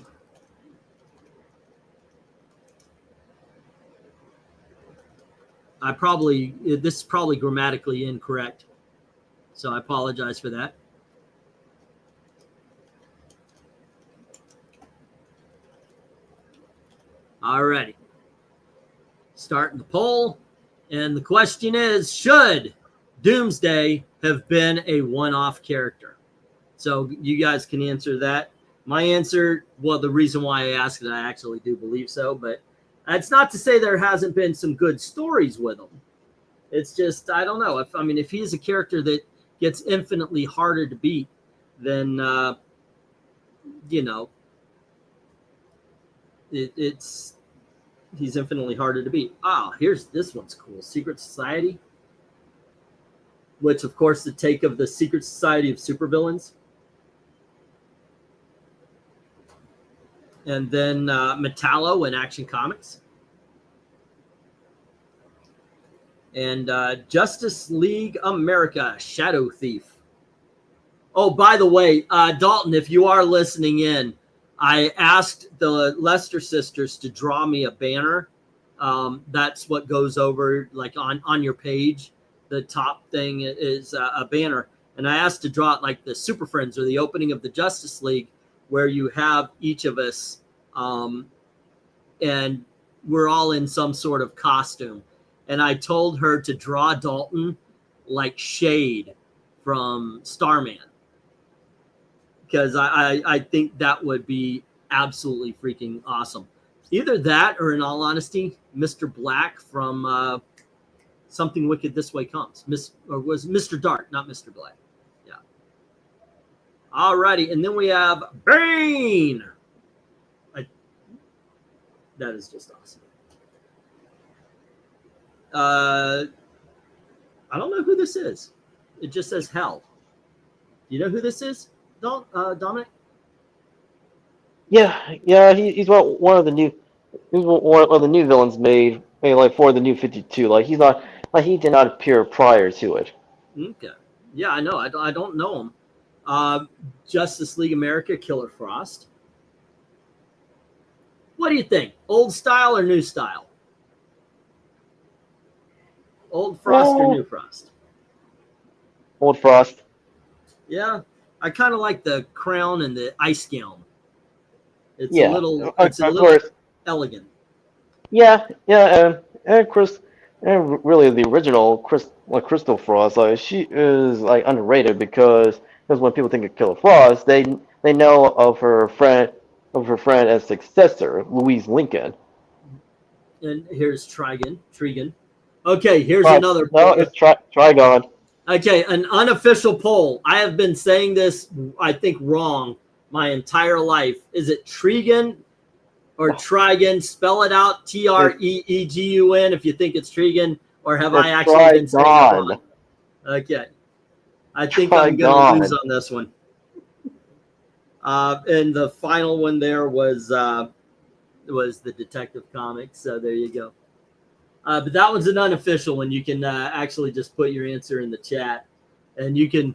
This is probably grammatically incorrect, so I apologize for that. All righty. Starting the poll. And the question is, should Doomsday have been a one-off character? So you guys can answer that. My answer, well, the reason why I asked it, I actually do believe so, but it's not to say there hasn't been some good stories with him. It's just, I don't know. If he's a character that gets infinitely harder to beat, then, he's infinitely harder to beat. Here's this one's cool. Secret Society, which, of course, the take of the Secret Society of Supervillains. And then Metallo in Action Comics. And Justice League America, Shadow Thief. Oh, by the way, Dalton, if you are listening in, I asked the Lester sisters to draw me a banner. That's what goes over, like, on your page. The top thing is a banner. And I asked to draw it like the Super Friends or the opening of the Justice League, where you have each of us and we're all in some sort of costume. And I told her to draw Dalton like Shade from Starman, because I think that would be absolutely freaking awesome. Either that, or in all honesty, Mr. Black from Something Wicked This Way Comes. Or was Mr. Dark, not Mr. Black. Yeah. All righty, and then we have Bane. That is just awesome. I don't know who this is. It just says Hell. Do you know who this is, Dominic? Yeah. He's one of the new. He's one of the new villains made like for the New 52. Like he's not like he did not appear prior to it. Okay. Yeah, I know. I don't know him. Justice League America, Killer Frost. What do you think? Old style or new style? Old Frost or new Frost? Old Frost. Yeah, I kind of like the crown and the ice gown. It's Yeah, a little course. Elegant. Yeah, and Chris, and really the original Crystal Frost, like she is like underrated because when people think of Killer Frost, they know of her friend as successor, Louise Lincoln. And here's Trigon. Okay, here's another. No, it's Trigon. Okay, an unofficial poll. I have been saying this, I think, wrong my entire life. Is it Trigon or Trigon? Spell it out, Treegun, if you think it's Trigon, or have I actually been saying it wrong? Okay. I think I'm going to lose on this one. And the final one there was the Detective Comics. So there you go. But that one's an unofficial one. You can actually just put your answer in the chat, and you can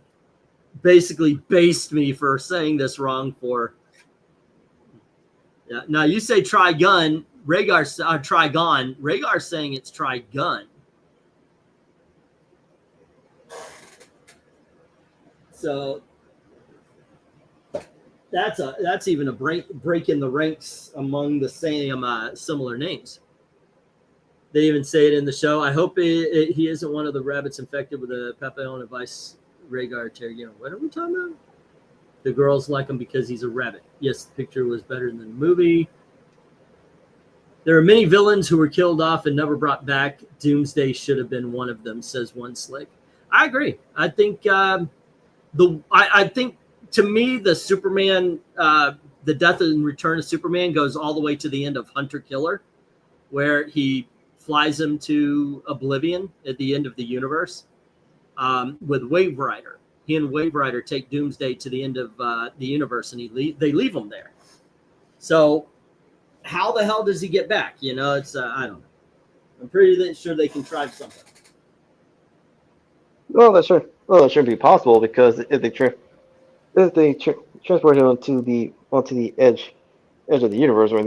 basically baste me for saying this wrong. Now you say Trigun. Trigon. Rhaegar's saying it's Trigun. So that's even a break in the ranks among the same similar names. They even say it in the show. I hope he isn't one of the rabbits infected with a papillon vice Rhaegar Targaryen. What are we talking about? The girls like him because he's a rabbit. Yes, the picture was better than the movie. There are many villains who were killed off and never brought back. Doomsday should have been one of them, says One Slick. I agree. I think I think to me the Superman, the death and return of Superman goes all the way to the end of Hunter Killer, where he flies him to oblivion at the end of the universe with Wave Rider. He and Wave Rider take Doomsday to the end of the universe, and they leave him there. So how the hell does he get back? It's I don't know. I'm pretty sure they contrived something. Well, that shouldn't be possible because if they transport him onto the edge of the universe, or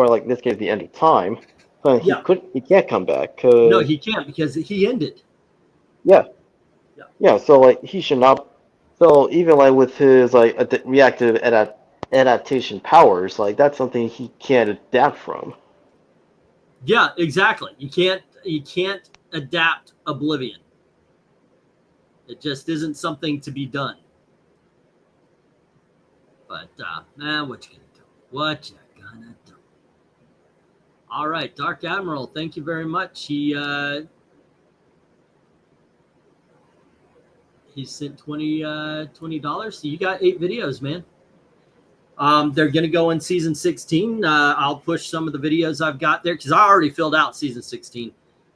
like in this case, the end of time, then Yeah. he can't come back No, because he can't because he ended. yeah. Yeah. Yeah, so like he should not. So even like with his like reactive adaptation powers, like that's something he can't adapt from. Yeah, exactly. You can't adapt oblivion. It just isn't something to be done. But what you gonna do? What you gonna do? All right, Dark Admiral, thank you very much. He sent $20. So you got 8 videos, man. They're gonna go in season 16. I'll push some of the videos I've got there because I already filled out season 16.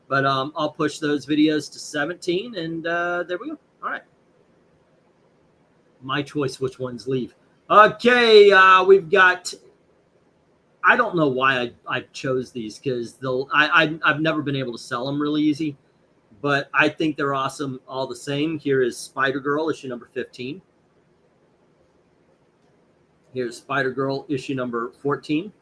But I'll push those videos to 17, and there we go. All right. My choice which ones leave. Okay, we've got. I don't know why I chose these because I've never been able to sell them really easy, but I think they're awesome all the same. Here is Spider Girl issue number 15. Here's Spider Girl issue number 14.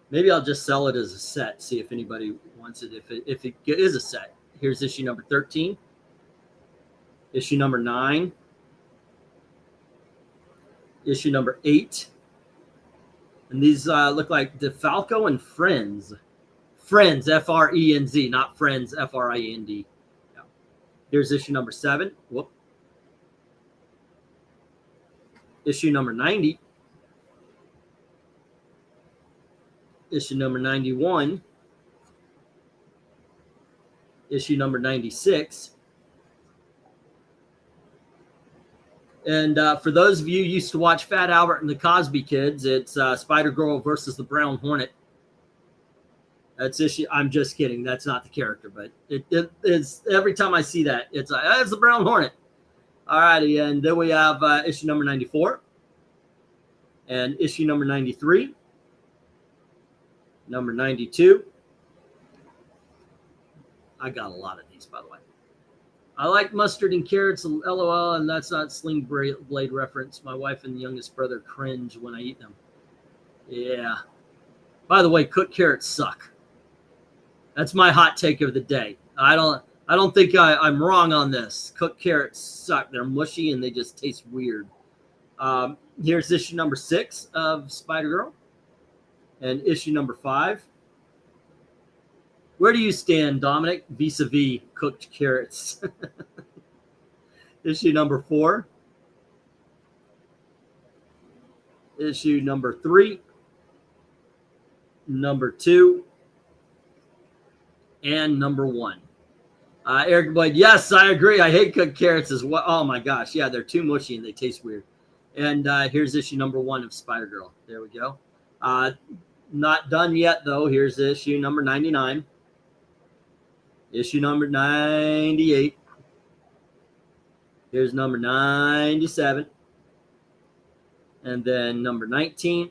Maybe I'll just sell it as a set, see if anybody wants it. If it is a set, here's issue number 13, issue number 9, issue number 8, and these look like DeFalco and Friends. Friends, F-R-E-N-Z, not Friends, F-R-I-N-D. Yeah. Here's issue number 7. Whoop. Issue number 90. Issue number 91. Issue number 96. And for those of you who used to watch Fat Albert and the Cosby Kids, it's Spider Girl versus the Brown Hornet. That's issue. I'm just kidding. That's not the character, but it is every time I see that, it's like, that's the Brown Hornet. All righty, and then we have issue number 94 and issue number 93, number 92. I got a lot of these, by the way. I like mustard and carrots, LOL, and that's not Sling Blade reference. My wife and youngest brother cringe when I eat them. Yeah. By the way, cooked carrots suck. That's my hot take of the day. I don't think I'm wrong on this. Cooked carrots suck. They're mushy and they just taste weird. Here's issue number 6 of Spider-Girl and issue number 5. Where do you stand, Dominic, vis-a-vis cooked carrots? Issue number 4. Issue number 3. Number 2. And number 1. Eric Blade, yes, I agree. I hate cooked carrots as well. Oh my gosh, yeah, they're too mushy and they taste weird. And here's issue number 1 of Spider-Girl. There we go. Not done yet, though. Here's issue number 99. Issue number 98. Here's number 97. And then number 19.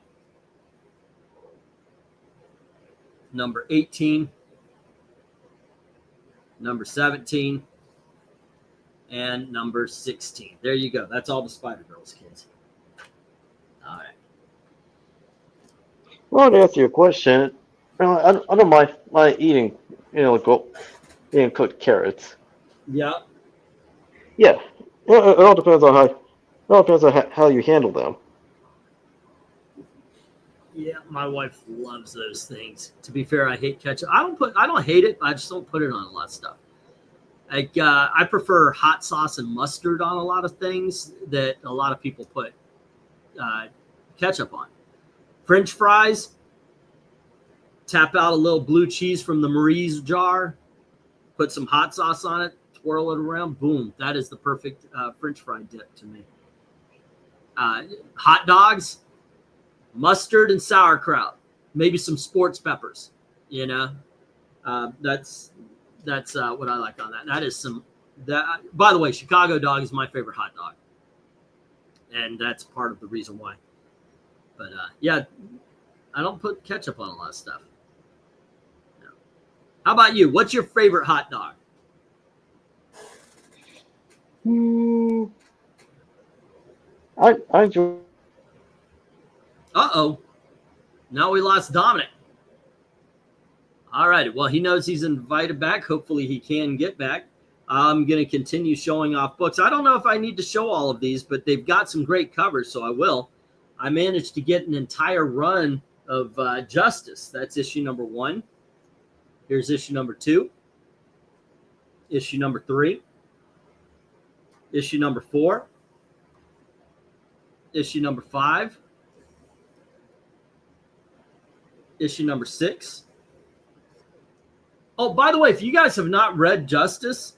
Number 18. Number 17. And number 16. There you go. That's all the Spider-Girls, kids. All right. Well, to answer your question, I don't mind eating, eating cooked carrots. Yeah. Yeah, it all depends on how you handle them. Yeah, my wife loves those things. To be fair, I hate ketchup. I don't hate it. I just don't put it on a lot of stuff. Like I prefer hot sauce and mustard on a lot of things that a lot of people put ketchup on. French fries, tap out a little blue cheese from the Marie's jar, put some hot sauce on it, twirl it around, boom. That is the perfect French fry dip to me. Hot dogs, mustard and sauerkraut, maybe some sports peppers, that's what I like on that. That is by the way, Chicago dog is my favorite hot dog. And that's part of the reason why. But yeah, I don't put ketchup on a lot of stuff. No. How about you? What's your favorite hot dog? I enjoy. Uh-oh. Now we lost Dominic. All right. Well, he knows he's invited back. Hopefully he can get back. I'm going to continue showing off books. I don't know if I need to show all of these, but they've got some great covers, so I will. I managed to get an entire run of Justice. That's issue number 1. Here's issue number 2. Issue number 3. Issue number 4. Issue number 5. Issue number 6. Oh, by the way, if you guys have not read Justice,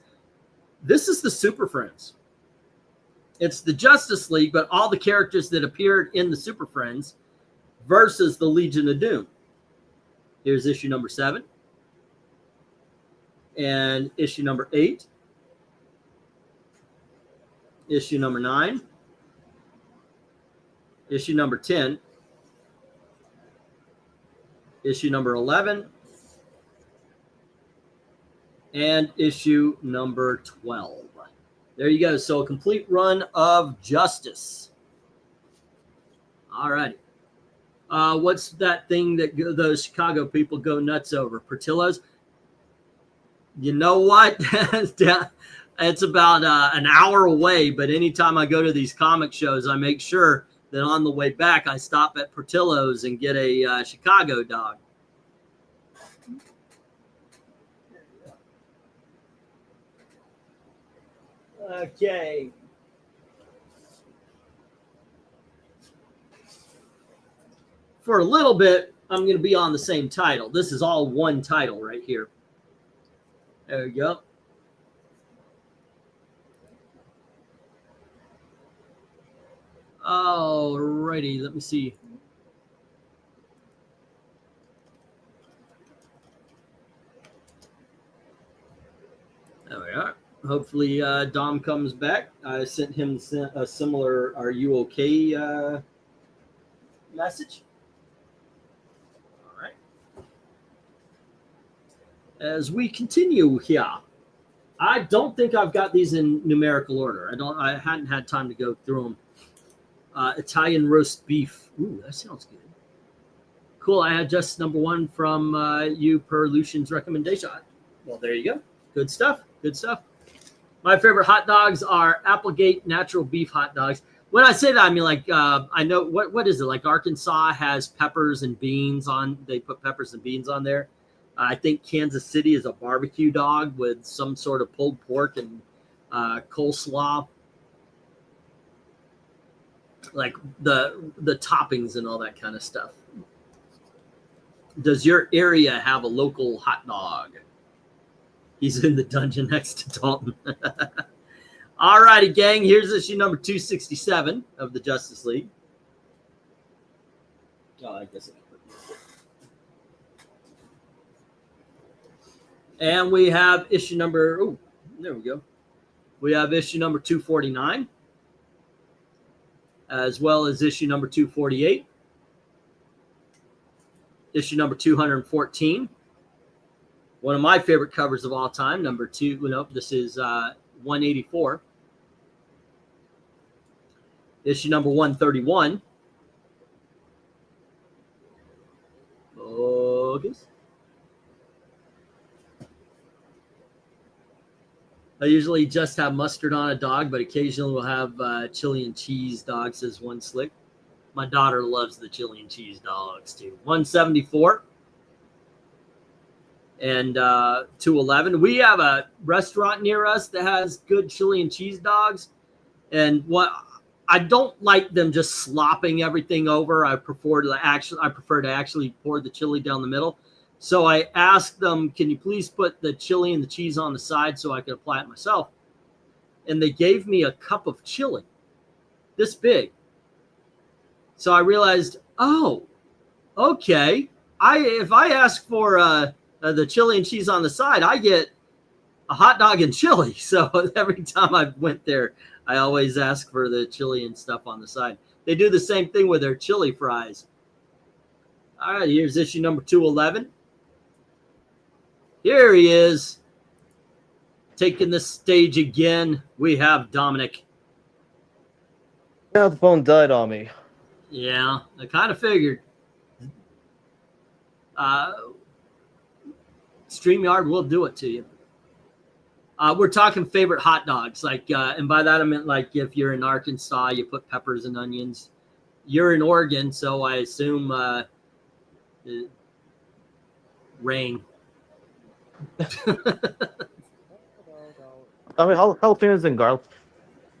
this is the Super Friends. It's the Justice League, but all the characters that appeared in the Super Friends versus the Legion of Doom. Here's issue number 7. And issue number 8. Issue number 9. Issue number 10. Issue number 11. And issue number 12. There you go. So a complete run of Justice. All right. What's that thing that those Chicago people go nuts over? Portillo's? You know what? It's about an hour away, but anytime I go to these comic shows, I make sure that on the way back, I stop at Portillo's and get a Chicago dog. Okay. For a little bit, I'm going to be on the same title. This is all one title right here. There we go. Alrighty, let me see. There we are. Hopefully Dom comes back. I sent him a similar "Are you okay?" message. All right. As we continue here, I don't think I've got these in numerical order. I hadn't had time to go through them. Italian roast beef. Ooh, that sounds good. Cool. I had just number 1 from you per Lucian's recommendation. Well, there you go. Good stuff. Good stuff. My favorite hot dogs are Applegate natural beef hot dogs. When I say that, I mean like I know what is it? Like Arkansas has peppers and beans on. They put peppers and beans on there. I think Kansas City is a barbecue dog with some sort of pulled pork and coleslaw. Like the toppings and all that kind of stuff. Does your area have a local hot dog? He's in the dungeon next to Dalton. All righty, gang. Here's issue number 267 of the Justice League. Oh, I guess I can put this there. And we have issue number, oh, there we go. We have issue number 249, as well as issue number 248, issue number 214. One of my favorite covers of all time, number 2. No, this is 184. Issue number 131. Focus. I usually just have mustard on a dog, but occasionally we'll have chili and cheese dog, says One Slick. My daughter loves the chili and cheese dogs too. 174. And 211. We have a restaurant near us that has good chili and cheese dogs. And what I don't like them just slopping everything over. I prefer to actually pour the chili down the middle. So I asked them, can you please put the chili and the cheese on the side so I could apply it myself? And they gave me a cup of chili this big. So I realized, oh, okay. If I ask for the chili and cheese on the side, I get a hot dog and chili. So every time I went there, I always ask for the chili and stuff on the side. They do the same thing with their chili fries. All right, here's issue number 211. Here he is, taking the stage again. We have Dominic. Yeah, the phone died on me. Yeah, I kind of figured. StreamYard will do it to you. We're talking favorite hot dogs, and by that I meant like if you're in Arkansas, you put peppers and onions. You're in Oregon, so I assume rain. I mean, jalapenos and garlic.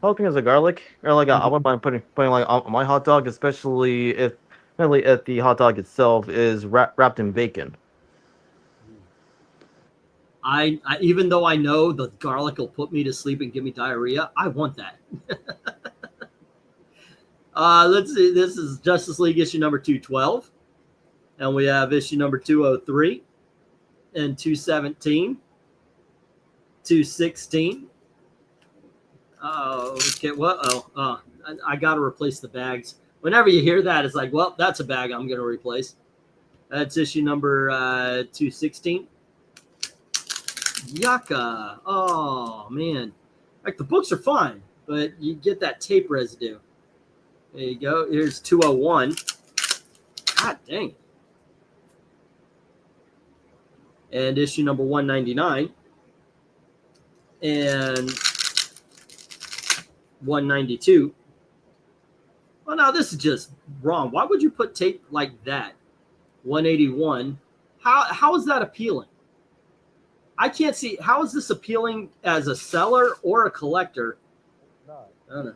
Jalapenos and garlic, or like I wouldn't mind putting like on my hot dog, especially if the hot dog itself is wrapped in bacon. I even though I know the garlic will put me to sleep and give me diarrhea, I want that. Let's see. This is Justice League issue number 212, and we have issue number 203 and 217, 216. Oh, okay. Well, I got to replace the bags. Whenever you hear that, it's like, well, that's a bag I'm going to replace. That's issue number 216. Yucca. Oh, man. Like, the books are fine, but you get that tape residue. There you go. Here's 201. God dang. And issue number 199. And 192. Well, now this is just wrong. Why would you put tape like that? 181. How is that appealing? I can't see. How is this appealing as a seller or a collector? I don't know.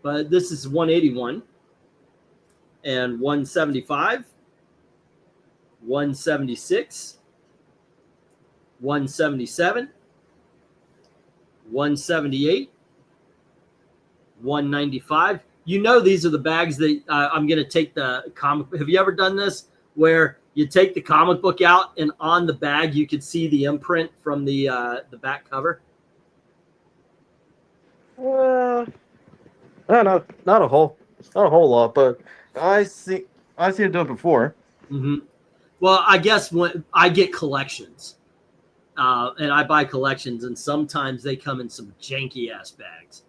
But this is 181 and 175, 176, 177, 178, 195. You know these are the bags that I'm going to take the comic. Have you ever done this where you take the comic book out and on the bag you could see the imprint from the back cover? I don't know, not a whole lot, but I've seen it done before. Mm-hmm. Well, I guess when I get collections, and I buy collections, and sometimes they come in some janky ass bags.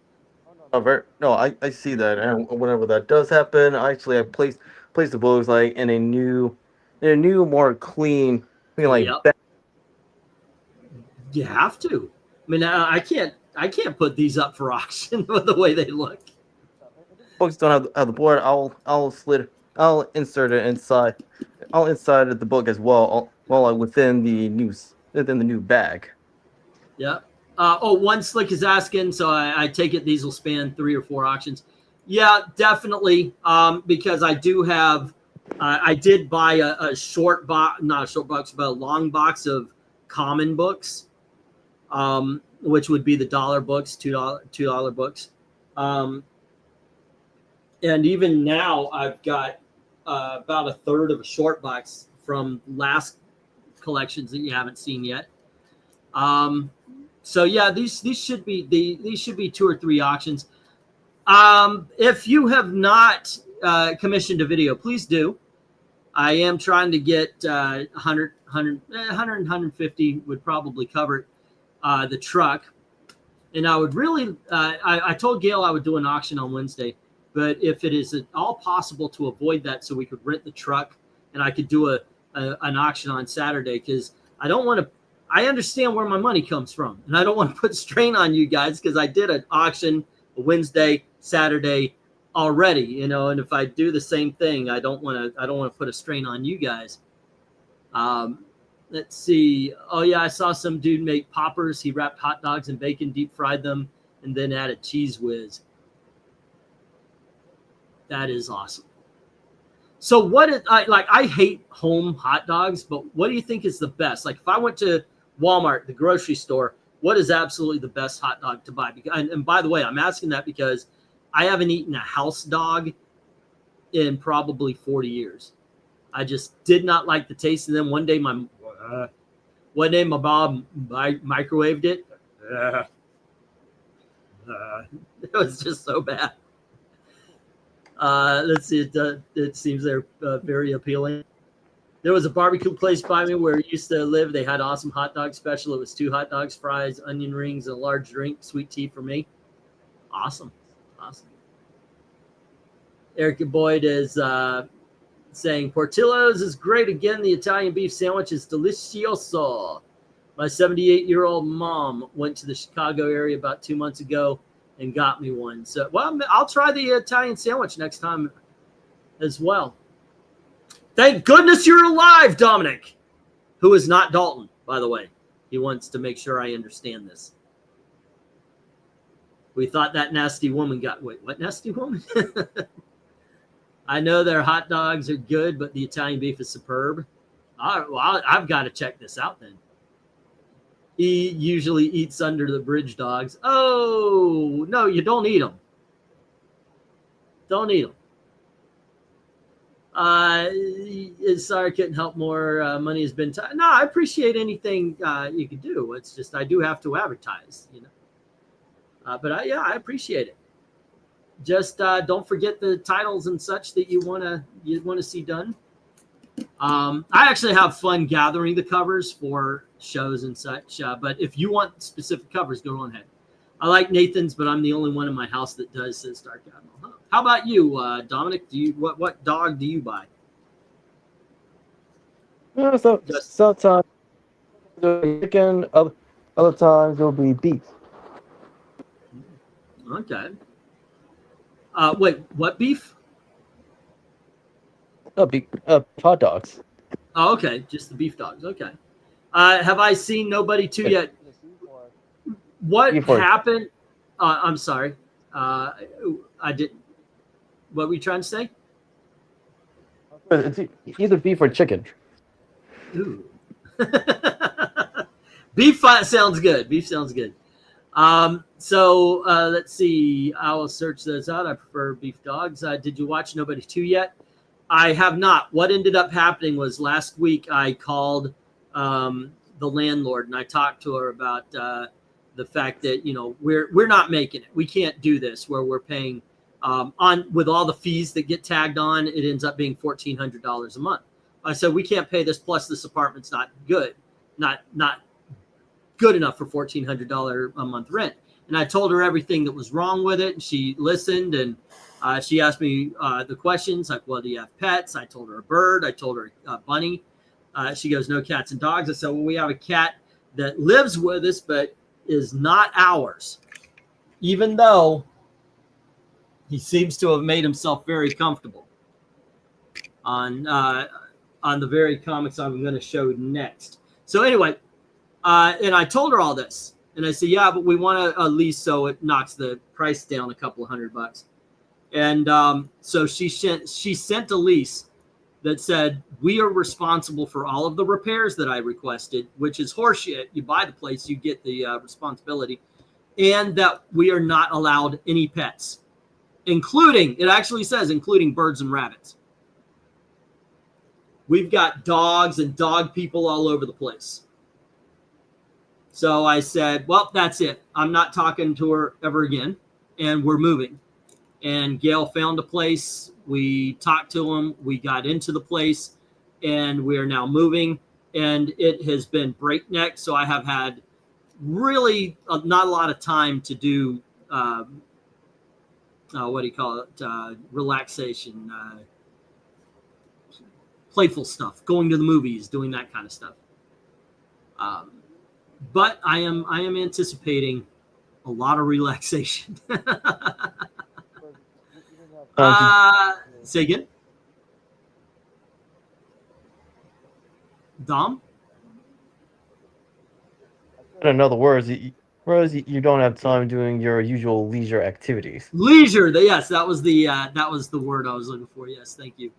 No, I see that, and whenever that does happen, I place the books like in a new, more clean like Yep. bag. You have to. I mean, I can't put these up for auction with the way they look. Books don't have the board. I'll insert it inside. I'll inside the book as well, within the new bag. Yeah. One Slick is asking, so I take it these will span 3 or 4 auctions. Yeah, definitely. Because I do have, I did buy a short box, not a short box, but a long box of common books, which would be the $1 books, $2 books. And even now, I've got about a third of a short box from last collections that you haven't seen yet. So yeah, these should be these should be 2 or 3 auctions. If you have not commissioned a video, please do. I am trying to get 100 and 150 would probably cover the truck. And I would really, I told Gail I would do an auction on Wednesday, but if it is at all possible to avoid that so we could rent the truck and I could do an auction on Saturday, because I don't want to, I understand where my money comes from and I don't want to put strain on you guys because I did an auction Wednesday, Saturday already, and if I do the same thing, I don't want to put a strain on you guys. Let's see. Oh yeah, I saw some dude make poppers. He wrapped hot dogs in bacon, deep fried them, and then added cheese whiz. That is awesome. So I hate home hot dogs, but what do you think is the best? Like if I went to Walmart, the grocery store, what is absolutely the best hot dog to buy? And by the way, I'm asking that because I haven't eaten a house dog in probably 40 years. I just did not like the taste. And then one day my mom microwaved it. It was just so bad. Let's see. It seems they're very appealing. There was a barbecue place by me where I used to live. They had awesome hot dog special. It was 2 hot dogs, fries, onion rings, and a large drink, sweet tea for me. Awesome. Eric Boyd is saying, Portillo's is great again. The Italian beef sandwich is delicioso. My 78-year-old mom went to the Chicago area about 2 months ago and got me one. So, well, I'll try the Italian sandwich next time as well. Thank goodness you're alive, Dominic, who is not Dalton, by the way. He wants to make sure I understand this. We thought that nasty woman got... Wait, what nasty woman? I know their hot dogs are good, but the Italian beef is superb. All right, well, I've got to check this out then. He usually eats under the bridge dogs. Oh, no, you don't eat them. Don't eat them. Sorry, I couldn't help more. Money has been tight. No, I appreciate anything you can do. It's just I do have to advertise, you know. But I appreciate it. Just don't forget the titles and such that you wanna see done. I actually have fun gathering the covers for shows and such. But if you want specific covers, go on ahead. I like Nathan's, but I'm the only one in my house that does, says Dark Admiral. Huh. How about you, Dominic? Do you what dog do you buy? Sometimes chicken, other times it'll be beef. Okay. Wait, what beef? Hot dogs. Oh, okay, just the beef dogs. Okay. Have I seen Nobody 2 yet? What happened? I'm sorry. I didn't. What were you trying to say? It's either beef or chicken. Ooh. Beef sounds good. Beef sounds good. So let's see. I will search those out. I prefer beef dogs. Did you watch Nobody 2 yet? I have not. What ended up happening was last week I called the landlord and I talked to her about the fact that, you know, we're not making it. We can't do this where we're paying on with all the fees that get tagged on. It ends up being $1,400 a month. I said we can't pay this. Plus, this apartment's not good, not good enough for $1,400 a month rent. And I told her everything that was wrong with it. And she listened and she asked me the questions like, well, do you have pets? I told her a bird. I told her a bunny. She goes, no cats and dogs. I said, well, we have a cat that lives with us, but is not ours, even though he seems to have made himself very comfortable on the very comics I'm going to show next. So anyway, and I told her all this, and I said, yeah, but we want a lease so it knocks the price down a couple of $100. And so she sent a lease that said, we are responsible for all of the repairs that I requested, which is horseshit. You buy the place, you get the responsibility, and that we are not allowed any pets, including, it actually says, including birds and rabbits. We've got dogs and dog people all over the place. So I said, well, that's it. I'm not talking to her ever again, and we're moving. And Gail found a place. We talked to him. We got into the place, and we are now moving. And it has been breakneck. So I have had really not a lot of time to do, what do you call it? Relaxation, playful stuff, going to the movies, doing that kind of stuff. But I am anticipating a lot of relaxation. Say again. Dom? In other words, you don't have time doing your usual leisure activities. Leisure. Yes, that was the word I was looking for. Yes, thank you.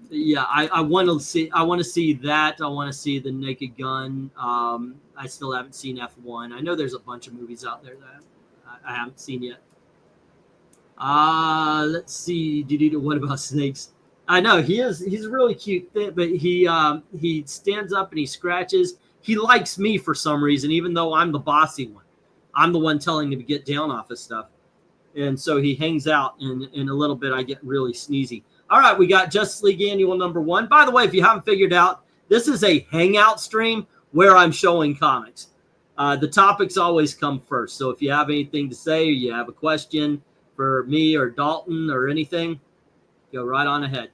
Yeah, I want to see. I want to see that. I want to see The Naked Gun. I still haven't seen F1. I know there's a bunch of movies out there that I haven't seen yet. Let's see. What about snakes? I know he's really cute, but he stands up and he scratches. He likes me for some reason, even though I'm the bossy one. I'm the one telling him to get down off his stuff. And so he hangs out, and in a little bit I get really sneezy. All right, we got Justice League Annual number 1. By the way, if you haven't figured out, this is a hangout stream where I'm showing comics. The topics always come first. So if you have anything to say or you have a question for me or Dalton or anything, go right on ahead.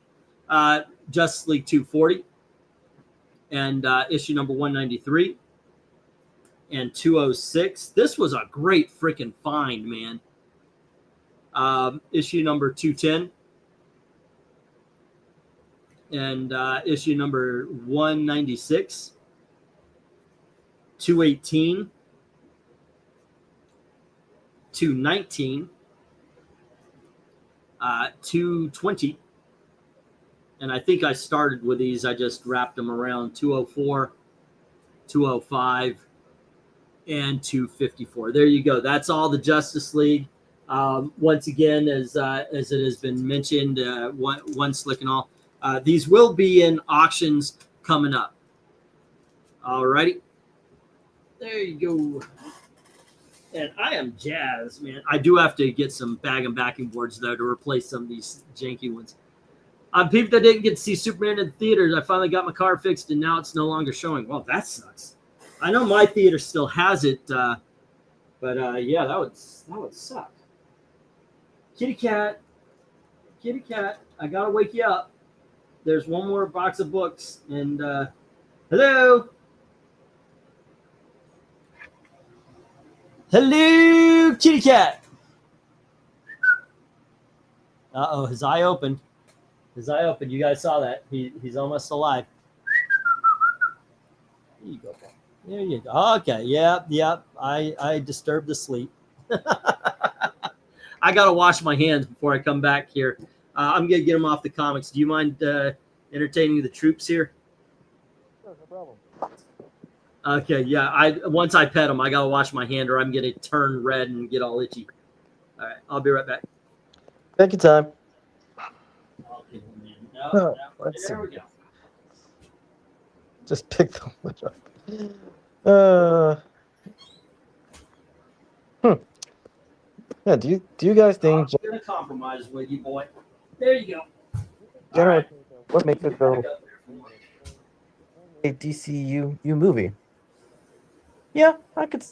Justice League 240 and issue number 193 and 206. This was a great freaking find, man. Issue number 210 and issue number 196, 218, 219, 220. And I think I started with these. I just wrapped them around 204, 205, and 254. There you go. That's all the Justice League. Once again, as it has been mentioned, one slick and all, these will be in auctions coming up. All righty. There you go. And I am jazzed, man. I do have to get some bag and backing boards, though, to replace some of these janky ones. People that didn't get to see Superman in the theaters, I finally got my car fixed, and now it's no longer showing. Well, that sucks. I know my theater still has it, but yeah, that would suck. Kitty cat, I gotta wake you up. There's one more box of books, and hello, kitty cat. Uh-oh, his eye opened. You guys saw that. He's almost alive. There you go. There you go. Okay. Yep. I disturbed the sleep. I got to wash my hands before I come back here. I'm going to get them off the comics. Do you mind entertaining the troops here? Sure, no problem. Okay. Yeah. Once I pet them, I got to wash my hand or I'm going to turn red and get all itchy. All right. I'll be right back. Thank you, time. Okay, man. No, Let's there see. we go. Just pick the one up. Yeah, do you guys think I'm going to compromise with you, boy. There you go. generally right. what makes it go Back up there for a moment. a DCU movie? Yeah, I could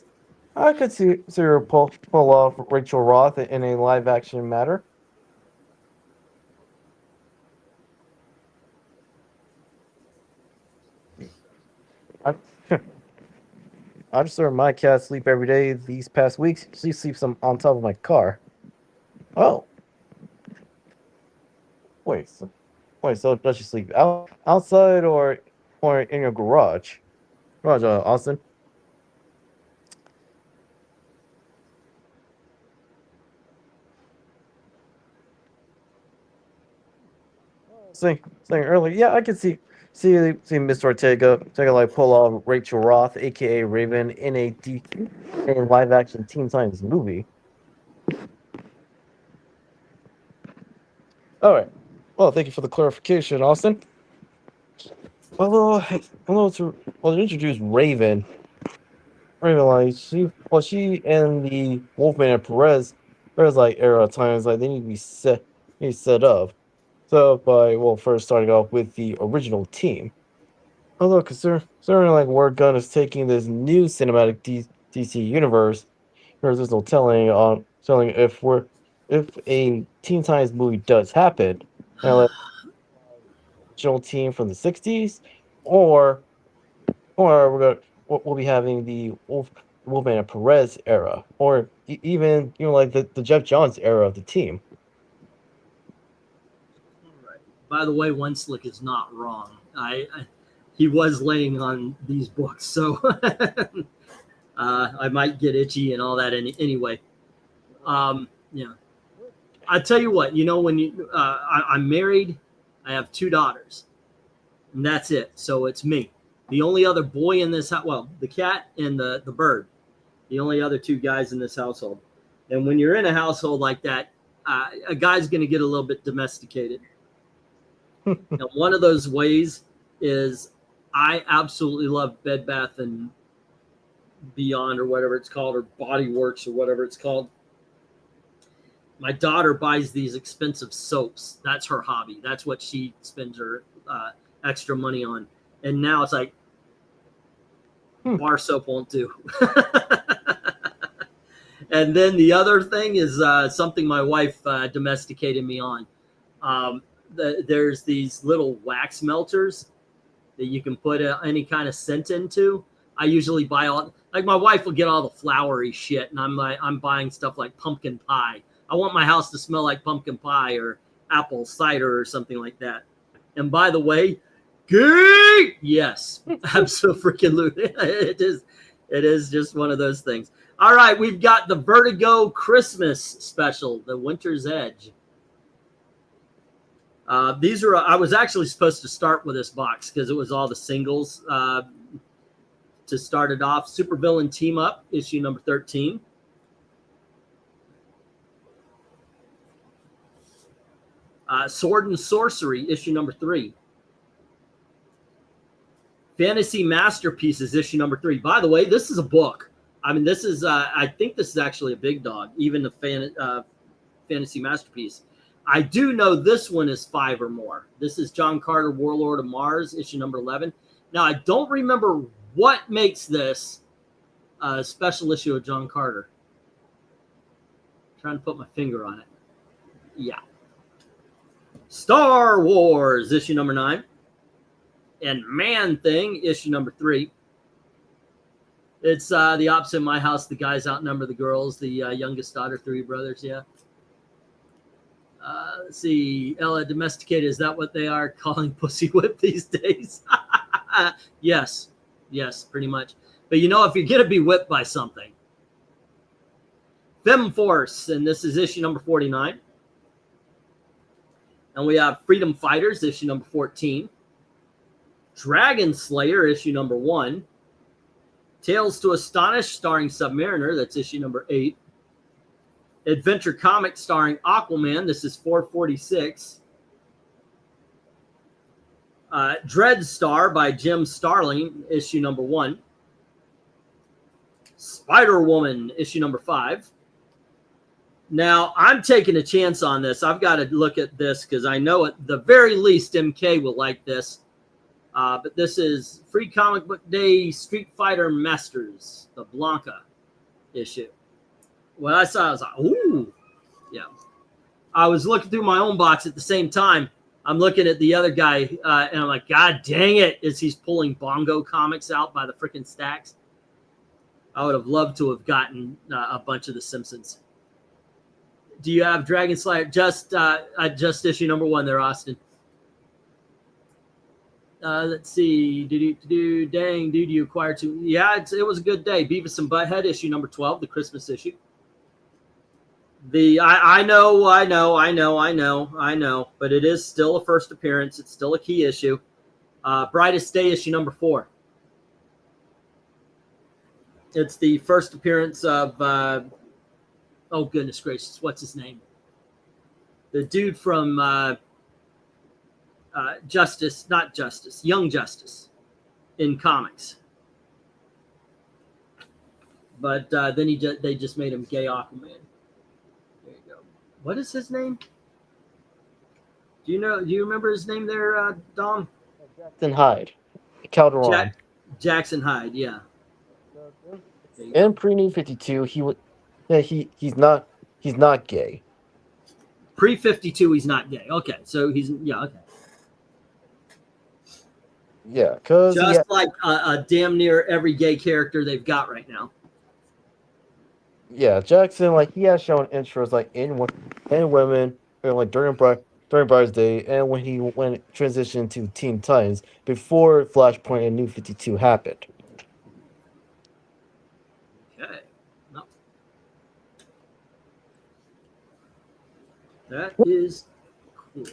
see her pull off Rachel Roth in a live action matter. I I just let my cat sleep every day these past weeks. She sleeps on top of my car. Oh, so does she sleep outside or in your garage? Austin. Saying earlier, yeah, I could see Mr. Ortega like pull off Rachel Roth, aka Raven, in a live action Teen Titans movie. All right. Well, thank you for the clarification, Austin. Hello to introduce Raven. Like she and the Wolfman and Perez like era times like they need to be set up. So by first starting off with the original team. Although considering like where Gunn is taking this new cinematic DC universe, there's no telling if a Teen Titans movie does happen, and like original team from the '60s, or we'll be having the Wolfman and Perez era, or even like the Jeff Johns era of the team. Right. By the way, One Slick is not wrong. He was laying on these books, so I might get itchy and all that anyway. Yeah. I tell you what, when I'm married, I have 2 daughters, and that's it. So it's me. The only other boy in this house, well, the cat and the bird, the only other 2 guys in this household. And when you're in a household like that, a guy's going to get a little bit domesticated. And one of those ways is I absolutely love Bed Bath and Beyond or whatever it's called, or Body Works or whatever it's called. My daughter buys these expensive soaps. That's her hobby. That's what she spends her extra money on. And now it's like, bar soap won't do. And then the other thing is something my wife domesticated me on. There's these little wax melters that you can put any kind of scent into. I usually buy like my wife will get all the flowery shit, and I'm buying stuff like pumpkin pie. I want my house to smell like pumpkin pie or apple cider or something like that. And by the way, gay, yes, absolutely. It is just one of those things. All right, we've got the Vertigo Christmas special, The Winter's Edge. These are, I was actually supposed to start with this box because it was all the singles to start it off. Supervillain Team Up, issue number 13. Sword and Sorcery, issue number 3. Fantasy Masterpieces, issue number 3. By the way, this is a book. I mean, this is, I think this is actually a big dog, even the Fantasy Masterpiece. I do know this one is 5 or more. This is John Carter, Warlord of Mars, issue number 11. Now, I don't remember what makes this a special issue of John Carter. I'm trying to put my finger on it. Yeah. Star Wars, issue number 9. And Man Thing, issue number 3. It's the opposite of my house. The guys outnumber the girls. The youngest daughter, 3 brothers, yeah. Let's see. Ella Domesticated, is that what they are calling Pussy Whip these days? Yes. Yes, pretty much. But you know, if you're going to be whipped by something. Fem Force, and this is issue number 49. And we have Freedom Fighters, issue number 14. Dragon Slayer, issue number 1. Tales to Astonish, starring Submariner, that's issue number 8. Adventure Comics, starring Aquaman, this is 446. Dreadstar by Jim Starling, issue number 1. Spider-Woman, issue number 5. Now, I'm taking a chance on this. I've got to look at this because I know at the very least MK will like this. But this is Free Comic Book Day Street Fighter Masters, the Blanca issue. When I saw it, I was like, ooh. Yeah. I was looking through my own box at the same time. I'm looking at the other guy, and I'm like, God dang it, as he's pulling Bongo comics out by the freaking stacks. I would have loved to have gotten a bunch of The Simpsons. Do you have Dragon Slayer? Just issue number 1 there, Austin. Let's see. Dang, dude, you acquired 2. Yeah, it was a good day. Beavis and Butthead, issue number 12, the Christmas issue. I know, but it is still a first appearance. It's still a key issue. Brightest Day, issue number 4. It's the first appearance of, oh goodness gracious, what's his name? The dude from Young Justice in comics. But then they just made him Gay Aquaman. There you go. What is his name? Do you remember his name there, Dom? Jackson Hyde. Calderon. Jackson Hyde, yeah. In pre-New 52, he's not gay. Pre-52, he's not gay. Okay, so okay. Yeah, because just like a damn near every gay character they've got right now. Yeah, Jackson, like, he has shown interest like in women, like during Bride's Day, and when he transitioned to Teen Titans before Flashpoint and New 52 happened. Okay, no. That is cool.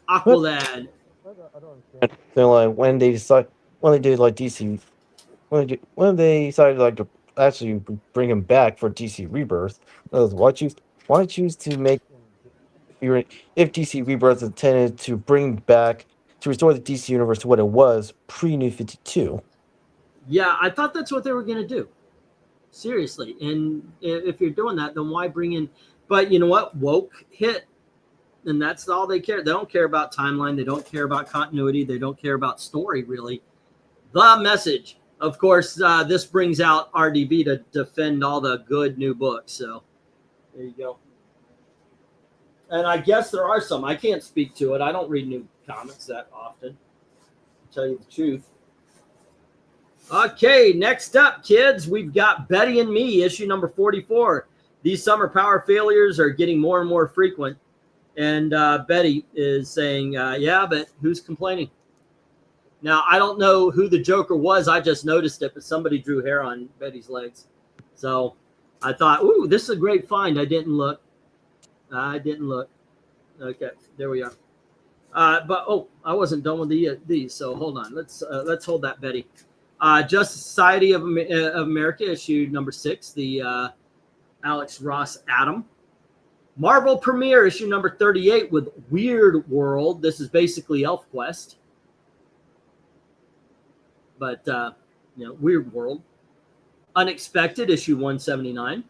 Aqualad. So like when they decided to actually bring him back for DC Rebirth, why choose to make if DC Rebirth is intended to bring back to restore the DC universe to what it was pre-New 52? Yeah, I thought that's what they were going to do. Seriously, and if you're doing that, then why bring in? But you know what? Woke hit, and that's all they care. They don't care about timeline. They don't care about continuity. They don't care about story, really. The message. Of course, this brings out RDB to defend all the good new books. So there you go. And I guess there are some. I can't speak to it. I don't read new comics that often, to tell you the truth. Okay, next up, kids, we've got Betty and Me, issue number 44. These summer power failures are getting more and more frequent. And Betty is saying, yeah, but who's complaining? Now, I don't know who the Joker was. I just noticed it, but somebody drew hair on Betty's legs. So I thought, ooh, this is a great find. I didn't look. Okay, there we are. But I wasn't done with these. So hold on. Let's hold that, Betty. Justice Society of America, issue number 6, the Alex Ross Adam. Marvel Premiere, issue number 38 with Weird World. This is basically ElfQuest. But, Weird World. Unexpected, issue 179.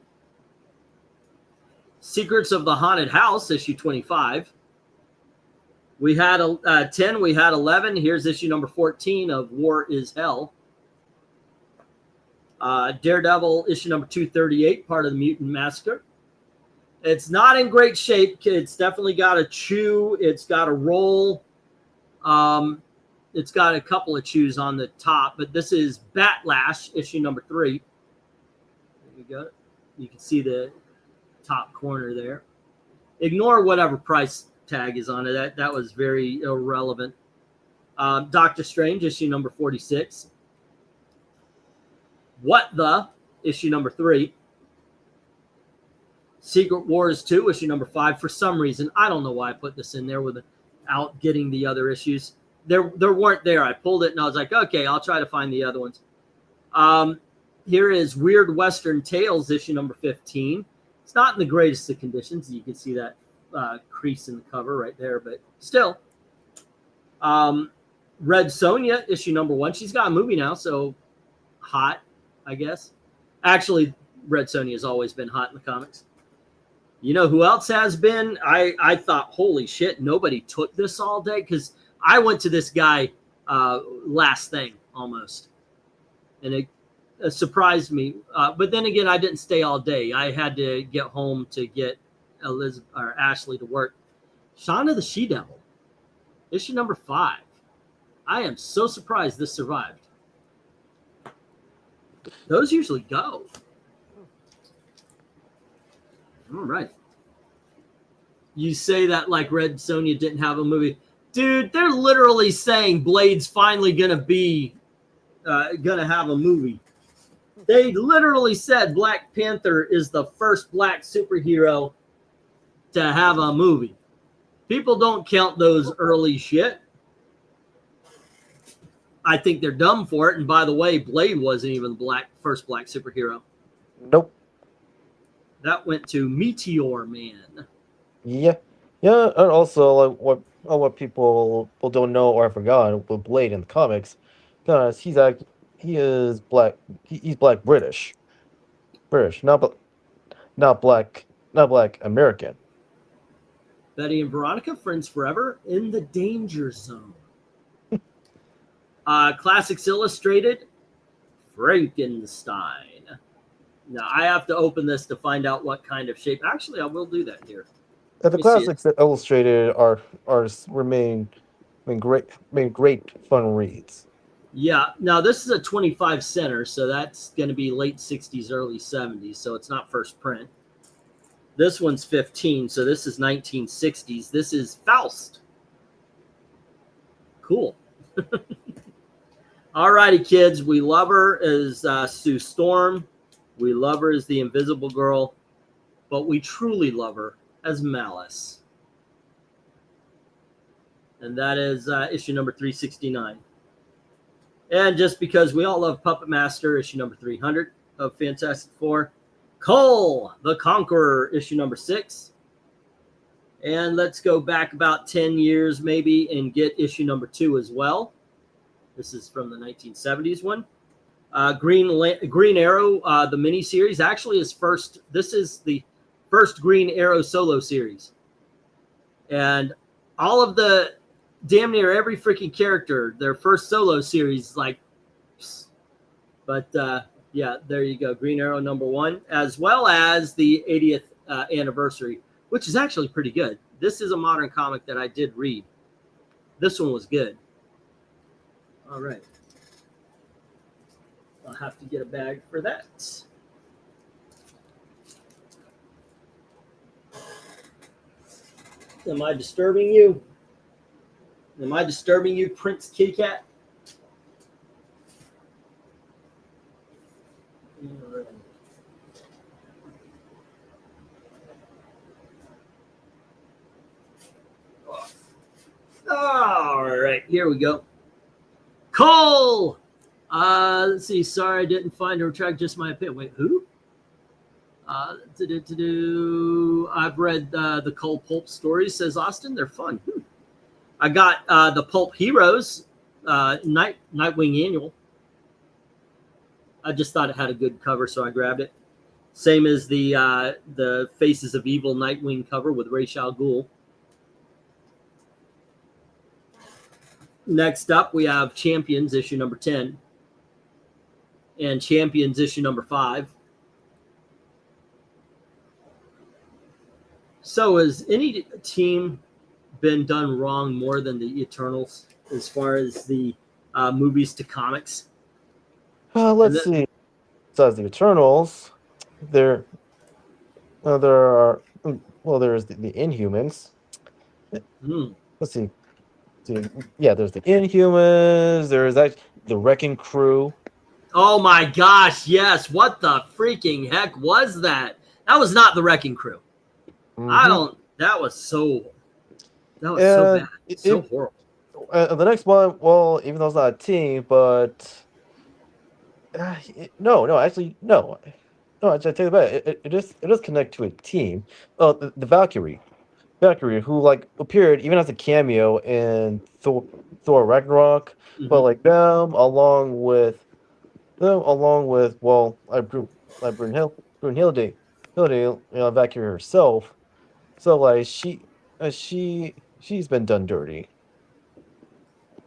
Secrets of the Haunted House, issue 25. We had 10, we had 11. Here's issue number 14 of War is Hell. Daredevil, issue number 238, part of the Mutant Massacre. It's not in great shape. It's definitely got a chew. It's got a roll. It's got a couple of chews on the top, but this is Batlash, issue number 3. There we go. You can see the top corner there. Ignore whatever price tag is on it. That was very irrelevant. Doctor Strange, issue number 46. What the, issue number 3. Secret Wars 2, issue number 5. For some reason, I don't know why I put this in there without getting the other issues. There weren't there. I pulled it and I was like, okay, I'll try to find the other ones. Here is Weird Western Tales, issue number 15. It's not in the greatest of conditions. You can see that crease in the cover right there, but still. Red Sonja, issue number 1. She's got a movie now, so hot, I guess. Actually, Red Sonja has always been hot in the comics. You know who else has been? I thought, holy shit, nobody took this all day, because I went to this guy last thing almost, and it surprised me. But then again, I didn't stay all day. I had to get home to get Elizabeth or Ashley to work. Shauna the She-Devil, issue number 5. I am so surprised this survived. Those usually go. All right. You say that like Red Sonja didn't have a movie. Dude, they're literally saying Blade's finally gonna have a movie. They literally said Black Panther is the first black superhero to have a movie. People don't count those early shit. I think they're dumb for it. And by the way, Blade wasn't even the first black superhero. Nope. That went to Meteor Man. Yeah, and also like what people don't know or have forgotten with Blade in the comics, because he is black. He's black British, not black American. Betty and Veronica, friends forever, in the danger zone. Classics Illustrated, Frankenstein. Now I have to open this to find out what kind of shape. Actually, I will do that here. The classics illustrated remain great fun reads. Yeah. Now this is a 25 center, so that's going to be late 60s, early 70s. So it's not first print. This one's 15, so this is 1960s. This is Faust. Cool. All righty, kids. We love her as Sue Storm. We love her as the Invisible Girl, but we truly love her as Malice. And that is issue number 369. And just because we all love Puppet Master, issue number 300 of Fantastic Four. Cole, the Conqueror, issue number 6. And let's go back about 10 years maybe and get issue number 2 as well. This is from the 1970s one. Green Arrow, the miniseries, actually is first. This is the first Green Arrow solo series. And all of the damn near every freaking character, their first solo series, like, but yeah, there you go. Green Arrow #1, as well as the 80th anniversary, which is actually pretty good. This is a modern comic that I did read. This one was good. All right. I'll have to get a bag for that. Am I disturbing you? Am I disturbing you, Prince Kitty Cat? All right, here we go. Cole! Let's see. Sorry, I didn't find or retract just my opinion. Wait, who? I've read the Cole Pulp stories, says Austin. They're fun. I got the Pulp Heroes Nightwing Annual. I just thought it had a good cover, so I grabbed it. Same as the Faces of Evil Nightwing cover with Ra's al Ghul. Next up, we have Champions issue #10 and Champions issue #5. So has any team been done wrong more than the Eternals as far as the movies to comics? Let's see. Besides the Eternals, there are there's the Inhumans. Let's see. Yeah, there's the Inhumans. There's the Wrecking Crew. Oh my gosh! Yes. What the freaking heck was that? That was not the Wrecking Crew. Mm-hmm. That was so bad. So horrible. The next one, well, even though it's not a team, but no, actually, no. I take it back. It does connect to a team. Oh, the Valkyrie, who like appeared even as a cameo in Thor Ragnarok, but like them along with Brunhilde, Valkyrie herself. So like she's been done dirty.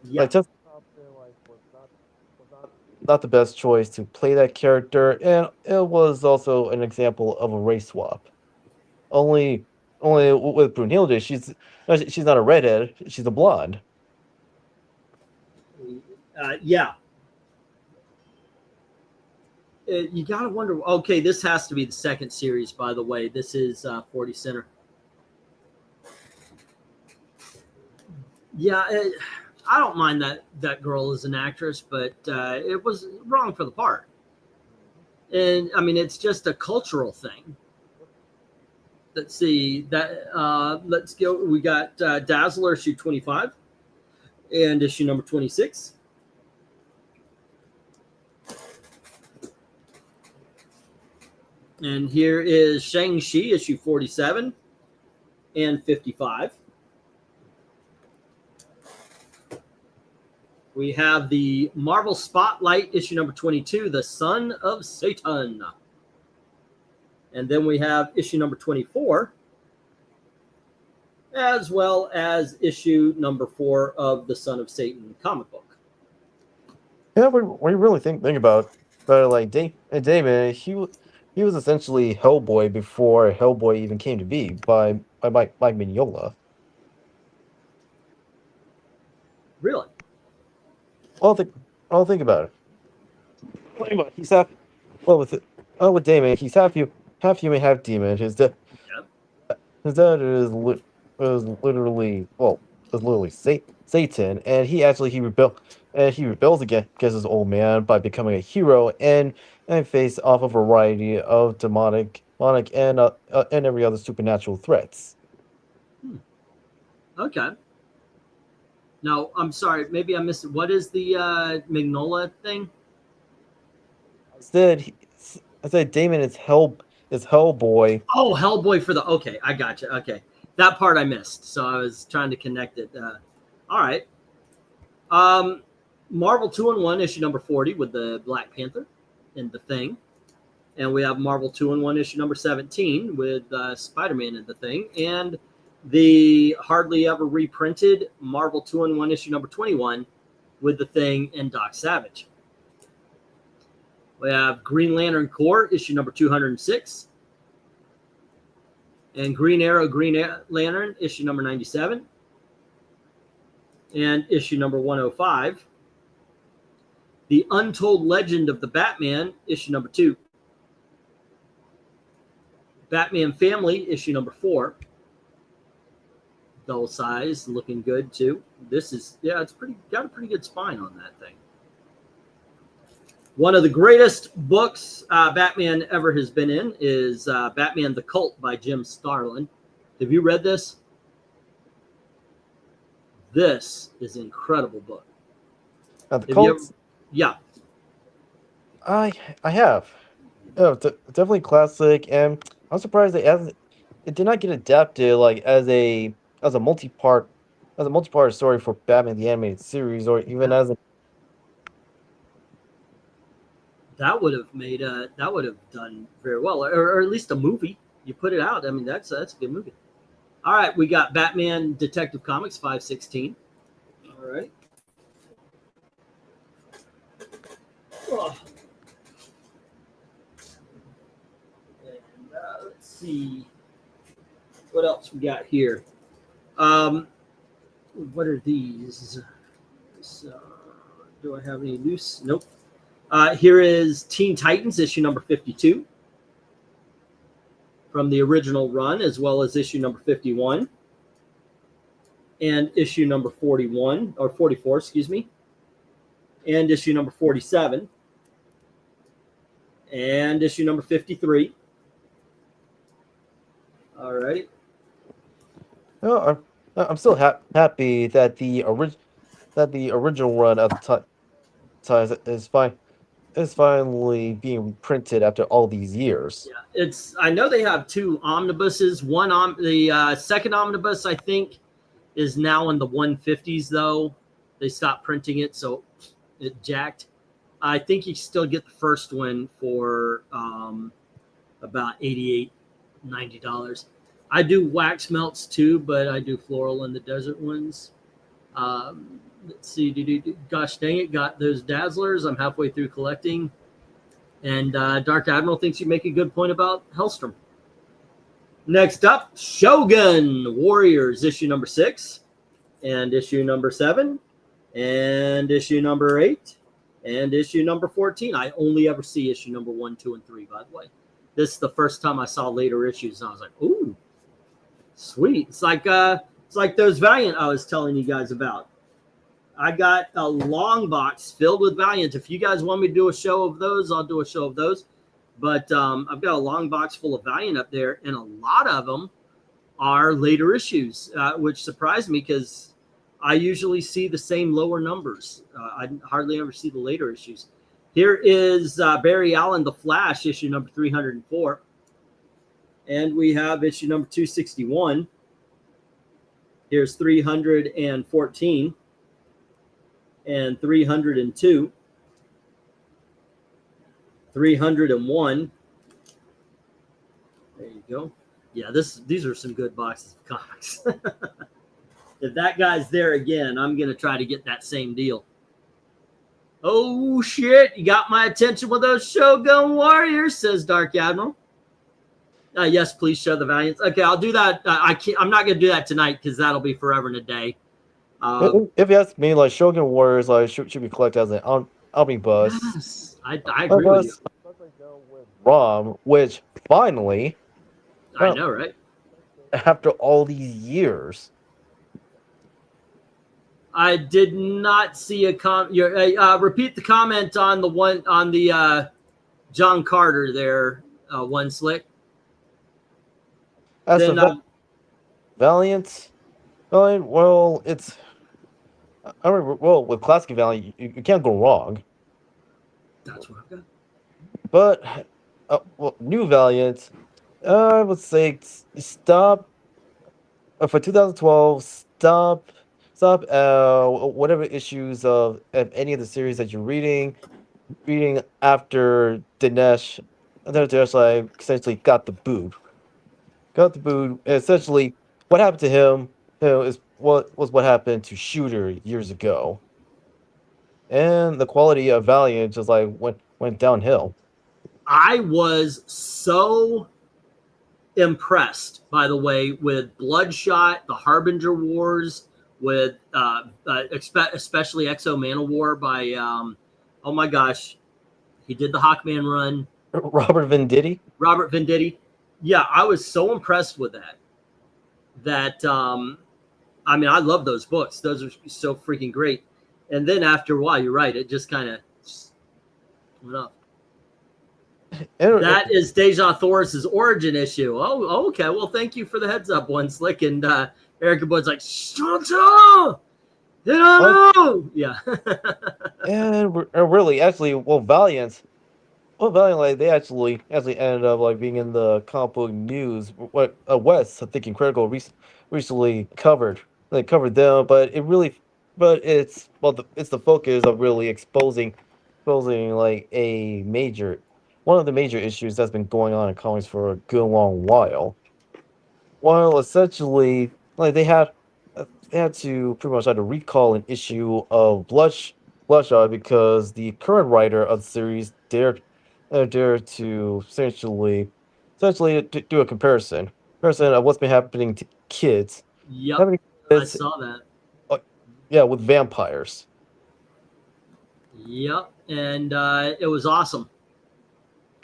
Yeah. Like Tessa Thompson was not the best choice to play that character, and it was also an example of a race swap. Only with Brunhilde, she's not a redhead; she's a blonde. Yeah. You gotta wonder. Okay, this has to be the second series, by the way. This is 40 Center. Yeah, I don't mind that girl as an actress, but it was wrong for the part. And I mean, it's just a cultural thing. Let's see that. Let's go. We got Dazzler issue 25 and issue #26. And here is Shang-Chi issue 47 and 55. We have the Marvel Spotlight issue #22, The Son of Satan. And then we have issue #24, as well as issue #4 of the Son of Satan comic book. Yeah, when you really think about it, like Damon, he was essentially Hellboy before Hellboy even came to be by Mike Mignola. Really? I'll think about it. He's with Damon, he's half human, half demon. His dad is literally Satan, and he rebels against his old man by becoming a hero and face off a variety of demonic and every other supernatural threats. Okay. Now, I'm sorry, maybe I missed it. What is the Mignola thing? I said Damon is Hellboy. Oh, Hellboy for the. Okay, I got you. Okay, that part I missed, so I was trying to connect it. All right. Marvel 2-in-1 issue #40 with the Black Panther and the Thing. And we have Marvel 2-in-1 issue number 17 with Spider-Man in the thing. And the hardly ever reprinted Marvel 2-in-1 issue number 21 with the thing and Doc Savage. We have Green Lantern Corps issue number 206. And Green Arrow, Green Lantern issue number 97. And issue number 105. The Untold Legend of the Batman issue number 2. Batman Family issue number 4. Double size, looking good too. This is, yeah, it's got a pretty good spine on that thing. One of the greatest books Batman ever has been in is Batman the Cult by Jim Starlin. Have you read this? This is an incredible book. The Cult? Yeah. I have. Oh, definitely classic, and I'm surprised it did not get adapted like as a multi-part story for Batman the Animated Series, or even as a. That would have done very well, or at least a movie. You put it out. I mean, that's a good movie. All right, we got Batman Detective Comics 516. All right. Oh. And let's see what else we got here. What are these? Do I have any loose? Nope. Here is Teen Titans issue number 52 from the original run, as well as issue number 51 and issue number 41 or 44, excuse me, and issue number 47 and issue number 53. All right. Oh, I'm still happy that the original run of the time is finally being reprinted after all these years. Yeah, I know they have 2 omnibuses. The second omnibus, I think, is now in the 150s though. They stopped printing it, so it jacked. I think you still get the first one for about $88, $90. I do wax melts too, but I do floral in the desert ones. Let's see. Gosh dang it, got those Dazzlers. I'm halfway through collecting. And Dark Admiral thinks you make a good point about Hellstrom. Next up, Shogun Warriors, issue number 6, and issue number 7, and issue number 8, and issue number 14. I only ever see issue number 1, 2, and 3, by the way. This is the first time I saw later issues, and I was like, ooh, sweet. It's like those Valiant I was telling you guys about. I got a long box filled with Valiant. If you guys want me to do a show of those, I'll do a show of those. But I've got a long box full of Valiant up there, and a lot of them are later issues, which surprised me because I usually see the same lower numbers. I hardly ever see the later issues. Here is Barry Allen, The Flash, issue number 304. And we have issue number 261. Here's 314. And 302, 301. There you go. Yeah, these are some good boxes of comics. If that guy's there again, I'm going to try to get that same deal. Oh, shit. You got my attention with those Shogun Warriors, says Dark Admiral. Yes, please show the Valiants. Okay, I'll do that. I'm not going to do that tonight because that'll be forever and a day. If you ask me, like Shogun Warriors, like should be collected as an omnibus. Yes, I agree with you. With ROM, which finally, I know, right? After all these years, I did not see a repeat the comment on the one on the John Carter there, one slick. As for Valiant, well, it's. I remember, well, with classic Valiant, you can't go wrong. That's what I've got. But, new Valiant, I would say stop, for 2012, stop whatever issues of any of the series that you're reading after Dinesh they're just like essentially got the boot. Got the boot. And essentially, what happened to him, is what happened to Shooter years ago. And the quality of Valiant just like went downhill. I was so impressed, by the way, with Bloodshot, the Harbinger Wars, with especially Exo Manowar by, oh my gosh, he did the Hawkman run. Robert Venditti. Robert Venditti. Yeah, I was so impressed with that. I mean, I love those books. Those are so freaking great. And then after a while, you're right, it just kind of went up. That is Deja Thoris's origin issue. Oh, okay. Well, thank you for the heads up, One Slick. And Erica Boyd's like, Shanta! Yeah. And really, actually, Valiant, like they actually ended up like being in the comic book news. What West, I think, Critical recently covered. They covered them, but it's the focus of really exposing like one of the major issues that's been going on in comics for a good long while. While essentially, like they had to pretty much had to recall an issue of Bloodshot because the current writer of the series dared to do a comparison of what's been happening to kids. Yep. Happening to I kids, saw that. yeah, with vampires. Yep. And it was awesome.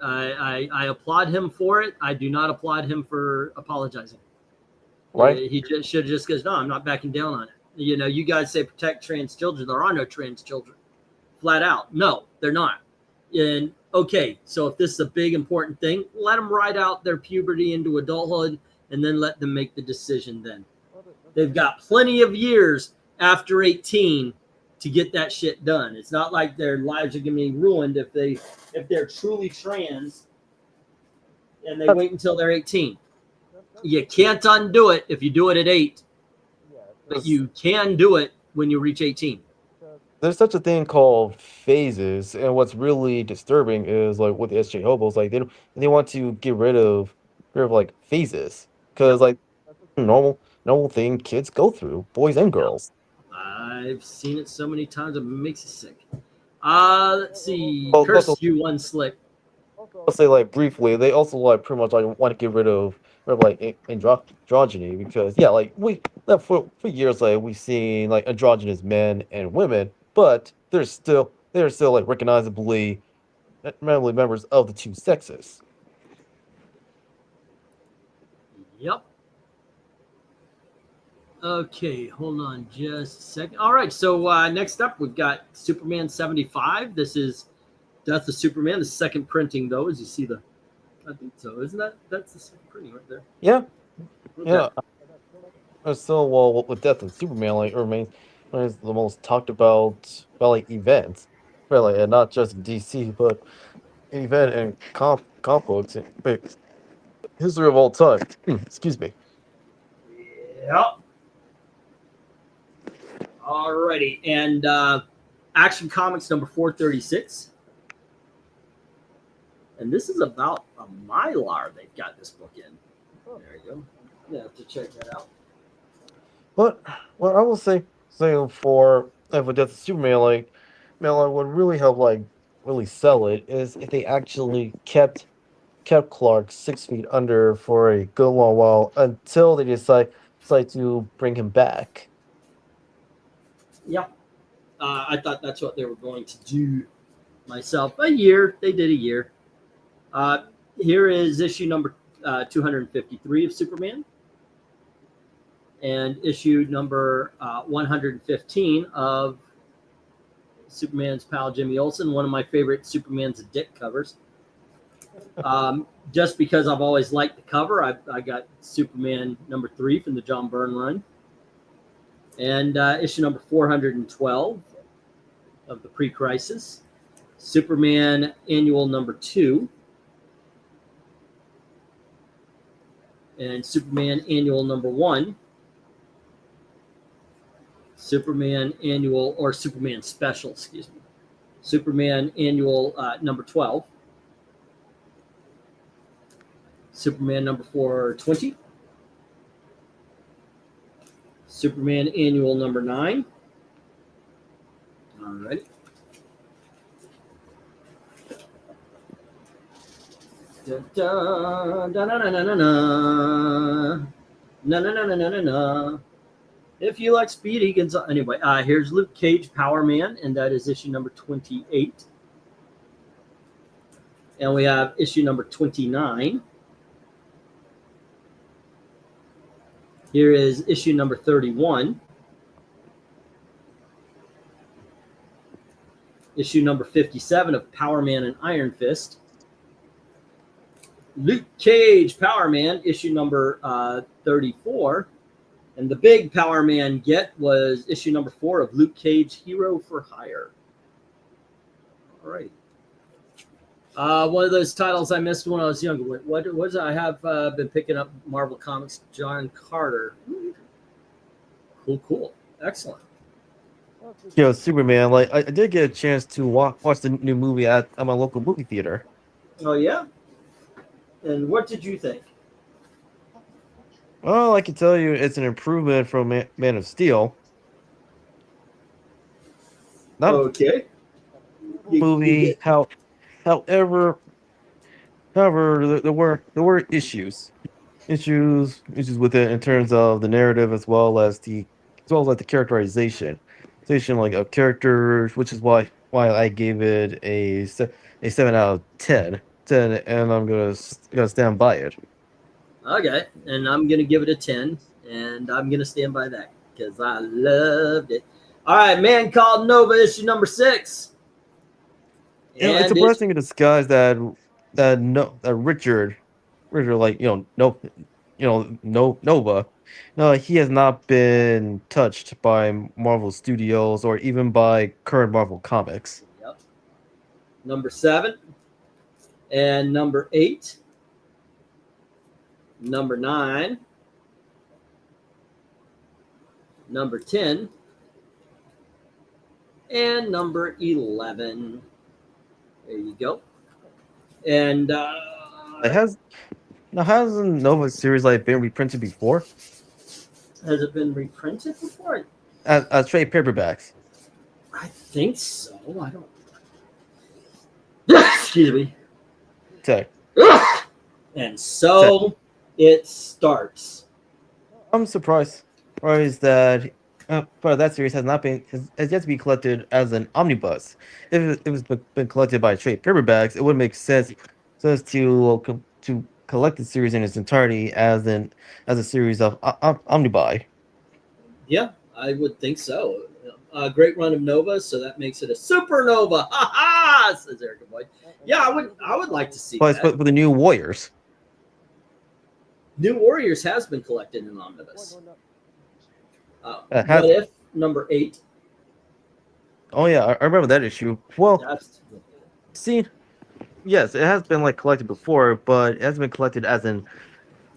I applaud him for it. I do not applaud him for apologizing. Right? He just should just goes, no, I'm not backing down on it. You know, you guys say protect trans children. There are no trans children. Flat out. No, they're not. And okay, so if this is a big important thing, let them ride out their puberty into adulthood and then let them make the decision then. They've got plenty of years after 18 to get that shit done. It's not like their lives are going to be ruined if they're truly trans and they wait until they're 18. You can't undo it if you do it at 8, but you can do it when you reach 18. There's such a thing called phases, and what's really disturbing is like with the SJ hobos, like they want to get rid of like phases because like that's a normal thing kids go through, boys and girls. I've seen it so many times it makes you sick. Let's see. Well, Curse also- you, One Slick. I'll say like briefly, they also like pretty much like want to get rid of like androgyny because yeah, like for years like we've seen like androgynous men and women, but they're still like recognizably members of the two sexes. Yep. Okay, hold on just a second. All right, so next up we've got Superman 75. This is Death of Superman, the second printing, though, as you see I think so. Isn't that's the second printing right there? Yeah, Okay. yeah. So well with Death of Superman, like remains the most talked about like event, really, and not just DC, but event and comic books in history of all time. Excuse me. Yep. All righty, and Action Comics number 436. And this is about a Mylar they've got this book in. There you go. Yeah, have to check that out. But what I will say for Death of Superman, like man, like what really helped like really sell it is if they actually kept Clark 6 feet under for a good long while until they decide to bring him back. Yeah. I thought that's what they were going to do myself. A year. They did a year. Here is issue number 253 of Superman. And issue number 115 of Superman's pal Jimmy Olsen, one of my favorite Superman's Dick covers. Just because I've always liked the cover, I got Superman number 3 from the John Byrne run. And issue number 412 of the Pre-Crisis. Superman Annual number 2. And Superman Annual number 1. Superman Annual, or Superman Special, excuse me. Superman Annual number 12. Superman number 420. Superman Annual number 9. All right. Da, da, da, na, na, na, na, na. Na, na, na, na, na, na, na. If you like Speedy Gonzalez. Anyway, here's Luke Cage, Power Man, and that is issue number 28. And we have issue number 29. Here is issue number 31. Issue number 57 of Power Man and Iron Fist. Luke Cage, Power Man, issue number 34. And the big Power Man get was issue number 4 of Luke Cage, Hero for Hire. All right. One of those titles I missed when I was younger. What was it? I have been picking up Marvel Comics, John Carter. Cool. Excellent. Superman. Like I did get a chance to watch the new movie at my local movie theater. Oh, yeah? And what did you think? Well, I can tell you it's an improvement from Man of Steel. Not Okay. a movie. However, there were issues with it in terms of the narrative as well as the characterization like of characters, which is why I gave it a 7 out of 10, and I'm gonna stand by it. Okay. And I'm going to give it a 10. And I'm going to stand by that because I loved it. All right. Man Called Nova, issue number 6. It's a blessing in disguise that Richard, like Nova. No, he has not been touched by Marvel Studios or even by current Marvel Comics. Yep. Number 7 and number 8. Number 9. Number 10. And number 11. There you go. And Hasn't Nova series like been reprinted before? Has it been reprinted before? As trade paperbacks. I think so. I don't. Excuse me. Okay. And so it starts. I'm surprised that but that series has yet to be collected as an omnibus. If it was been collected by trade paperbacks, it would make sense to collect the series in its entirety as a series of omnibuy. Yeah, I would think so. A great run of Nova, so that makes it a supernova. Ha ha! Says Erica Boyd. Yeah, I would like to see that. But for the New Warriors. New Warriors has been collected in omnibus. What if number 8? Oh yeah, I remember that issue. Well, see, yes, it has been like collected before, but it hasn't been collected as in.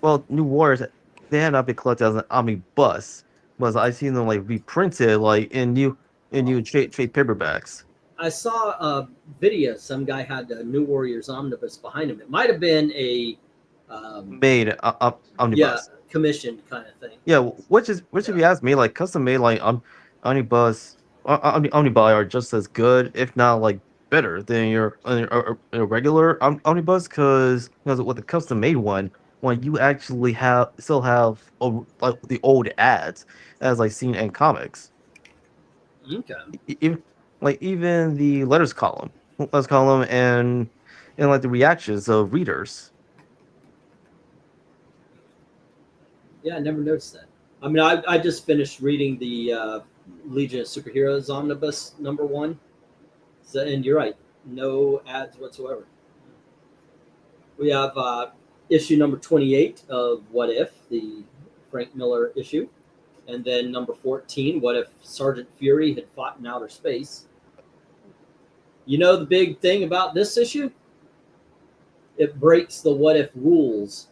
Well, New Warriors, they have not been collected as an omnibus. But I've seen them like reprinted like in new trade paperbacks. I saw a video. Some guy had a New Warriors omnibus behind him. It might have been a made omnibus. Yeah, commissioned kind of thing. Yeah, which if you ask me, like custom made like omnibus, omnibuy are just as good, if not like better than your regular omnibus, because with the custom made one, when you actually still have like the old ads as like seen in comics. Okay. Even the letters column, and like the reactions of readers. Yeah, I never noticed that. I mean, I just finished reading the Legion of Superheroes omnibus number 1. So, and you're right, no ads whatsoever. We have issue number 28 of What If, the Frank Miller issue. And then number 14, What If Sergeant Fury had fought in outer space. You know the big thing about this issue? It breaks the What If rules.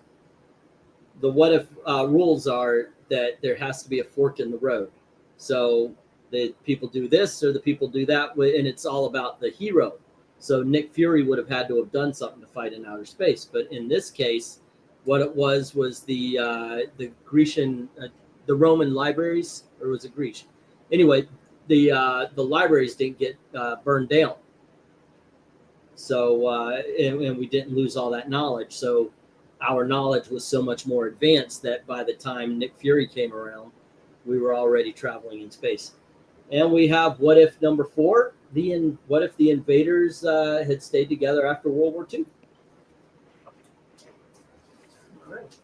The What If rules are that there has to be a fork in the road. So the people do this or the people do that, and it's all about the hero. So Nick Fury would have had to have done something to fight in outer space. But in this case, What it was the Grecian, the Roman libraries, or was it Grecian? Anyway, the libraries didn't get burned down, so and we didn't lose all that knowledge. So our knowledge was so much more advanced that by the time Nick Fury came around, we were already traveling in space. And we have what if number 4, what if the invaders had stayed together after World War II? All right.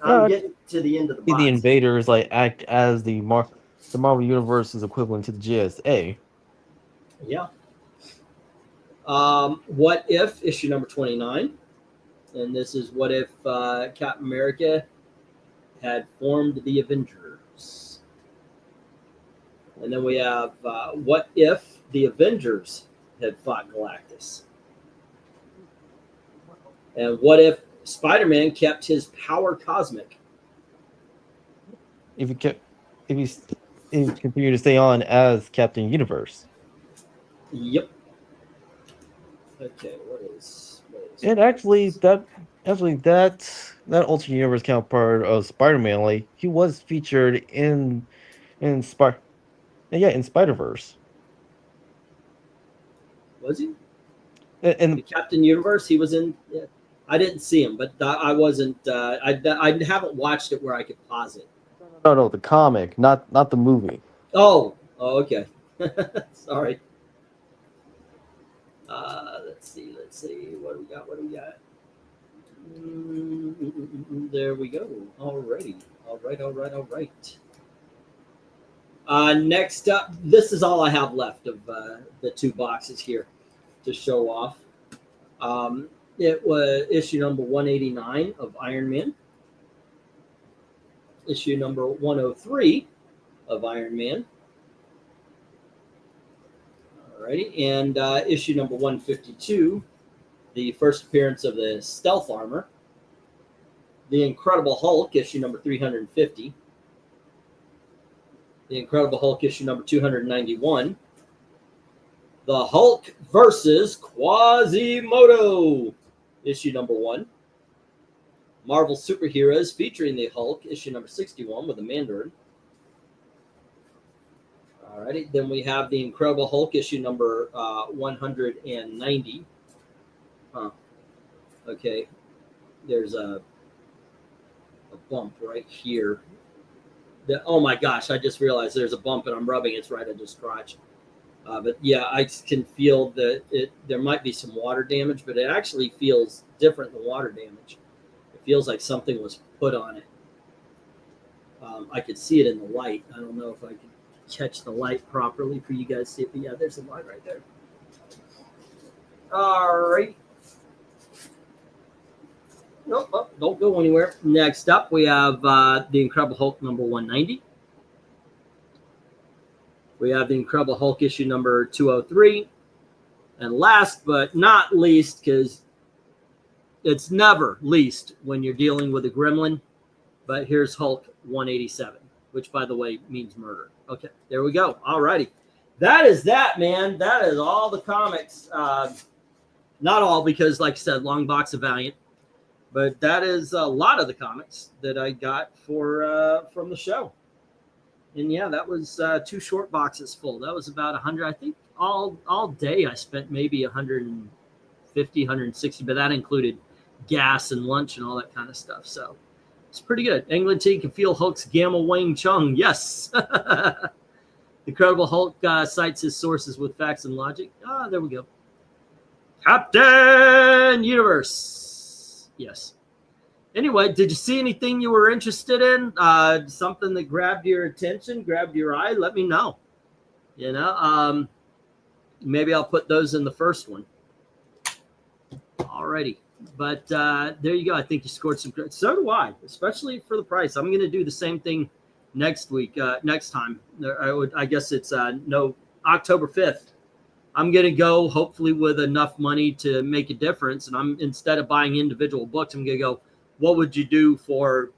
I'm getting to the end of the box. The invaders like act as the Marvel Universe's equivalent to the JSA. Yeah. What if issue number 29, and this is what if Captain America had formed the Avengers. And then we have what if the Avengers had fought Galactus? And what if Spider-Man kept his power cosmic? If he continued to stay on as Captain Universe. Yep. Okay, what is And actually that alternate universe counterpart of Spider-Man, like he was featured in Spider-Verse. Was he? And The Captain Universe, he was in. Yeah. I didn't see him, but I wasn't. I haven't watched it where I could pause it. no, the comic, not the movie. Oh, okay. Sorry. Let's see. What do we got? There we go. Alrighty. All right. Next up, this is all I have left of the 2 boxes here to show off. It was issue number 189 of Iron Man, issue number 103 of Iron Man. Alrighty, and issue number 152, the first appearance of the Stealth Armor. The Incredible Hulk, issue number 350. The Incredible Hulk, issue number 291. The Hulk versus Quasimodo, issue number 1. Marvel Superheroes featuring the Hulk, issue number 61 with the Mandarin. Alrighty, then we have the Incredible Hulk, issue number 190. Okay, there's a bump right here. Oh my gosh, I just realized there's a bump and I'm rubbing it right at the crotch. But yeah, I can feel that there might be some water damage, but it actually feels different than water damage. It feels like something was put on it. I could see it in the light. I don't know if I can catch the light properly for you guys to see it, but yeah, there's the light right there. All right. Nope, don't go anywhere. Next up, we have the Incredible Hulk number 190. We have the Incredible Hulk issue number 203. And last but not least, because it's never least when you're dealing with a gremlin, but here's Hulk 187, which, by the way, means murder. Okay, there we go. All righty. That is that, man. That is all the comics. Not all, because, like I said, long box of Valiant. But that is a lot of the comics that I got from the show. And yeah, that was 2 short boxes full. That was about 100. I think all day I spent maybe 150, 160, but that included gas and lunch and all that kind of stuff. So it's pretty good. England T can feel Hulk's Gamma Wang Chung. Yes. The Incredible Hulk cites his sources with facts and logic. There we go. Captain Universe. Yes. Anyway, did you see anything you were interested in? Something that grabbed your attention, grabbed your eye? Let me know. Maybe I'll put those in the first one. Alrighty. But there you go. I think you scored some good. So do I, especially for the price. I'm going to do the same thing next time. I guess it's October 5th. I'm going to go hopefully with enough money to make a difference. And instead of buying individual books, I'm going to go, what would you do for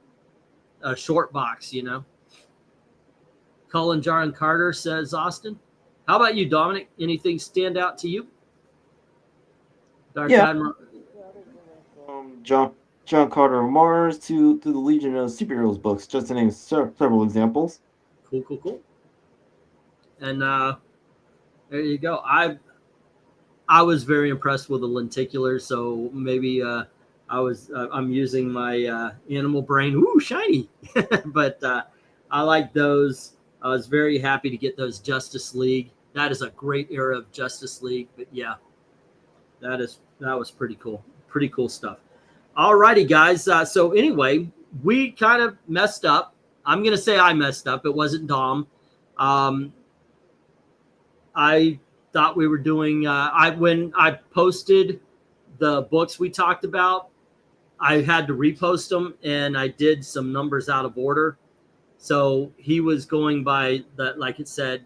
a short box, Colin Jaron Carter says, Austin. How about you, Dominic? Anything stand out to you? Dark Admiral. John. John Carter of Mars to the Legion of Superheroes books, just to name several examples. Cool. And there you go. I was very impressed with the lenticular, so maybe I'm using my animal brain. Ooh, shiny! But I like those. I was very happy to get those Justice League. That is a great era of Justice League. But yeah, that was pretty cool. Pretty cool stuff. All righty, guys. So anyway, we kind of messed up. I'm gonna say I messed up. It wasn't Dom. I thought we were doing. When I posted the books we talked about, I had to repost them, and I did some numbers out of order. So he was going by like it said,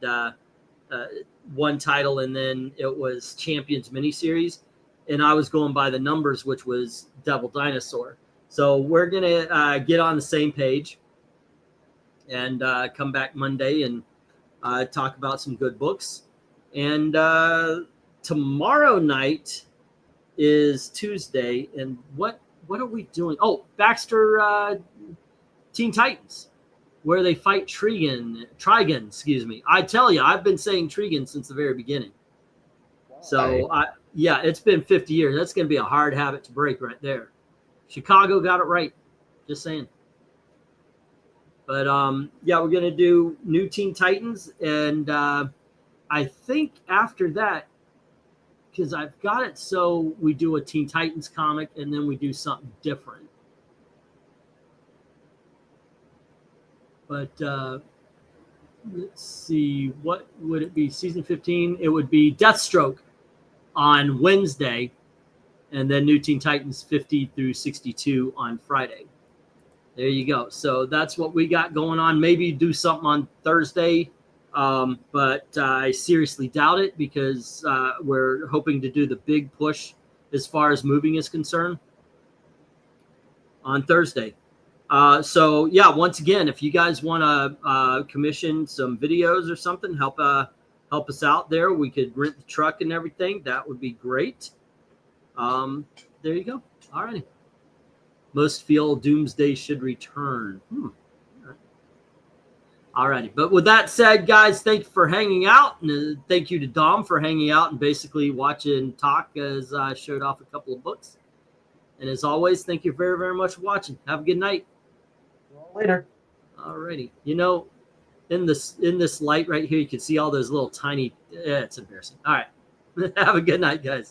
one title, and then it was Champions miniseries, and I was going by the numbers, which was Devil Dinosaur. So we're gonna get on the same page and come back Monday and talk about some good books. And tomorrow night is Tuesday, and what are we doing? Oh, Baxter Teen Titans, where they fight Trigon. Excuse me. I tell you, I've been saying Trigon since the very beginning. So yeah, it's been 50 years. That's going to be a hard habit to break right there. Chicago got it right. Just saying. But yeah, we're going to do new Teen Titans, and I think after that, because I've got it so we do a Teen Titans comic and then we do something different. But let's see, what would it be? Season 15, it would be Deathstroke on Wednesday, and then New Teen Titans 50 through 62 on Friday. There you go. So that's what we got going on. Maybe do something on Thursday. But I seriously doubt it, because we're hoping to do the big push as far as moving is concerned on Thursday. So yeah, once again, if you guys want to commission some videos or something, help us out there. We could rent the truck and everything. That would be great. There you go. All righty. Most feel Doomsday should return. Alrighty, but with that said, guys, thank you for hanging out, and thank you to Dom for hanging out and basically watching talk as I showed off a couple of books. And as always, thank you very, very much for watching. Have a good night. Later. Alrighty, you know, in this light right here, you can see all those little tiny. It's embarrassing. All right, have a good night, guys.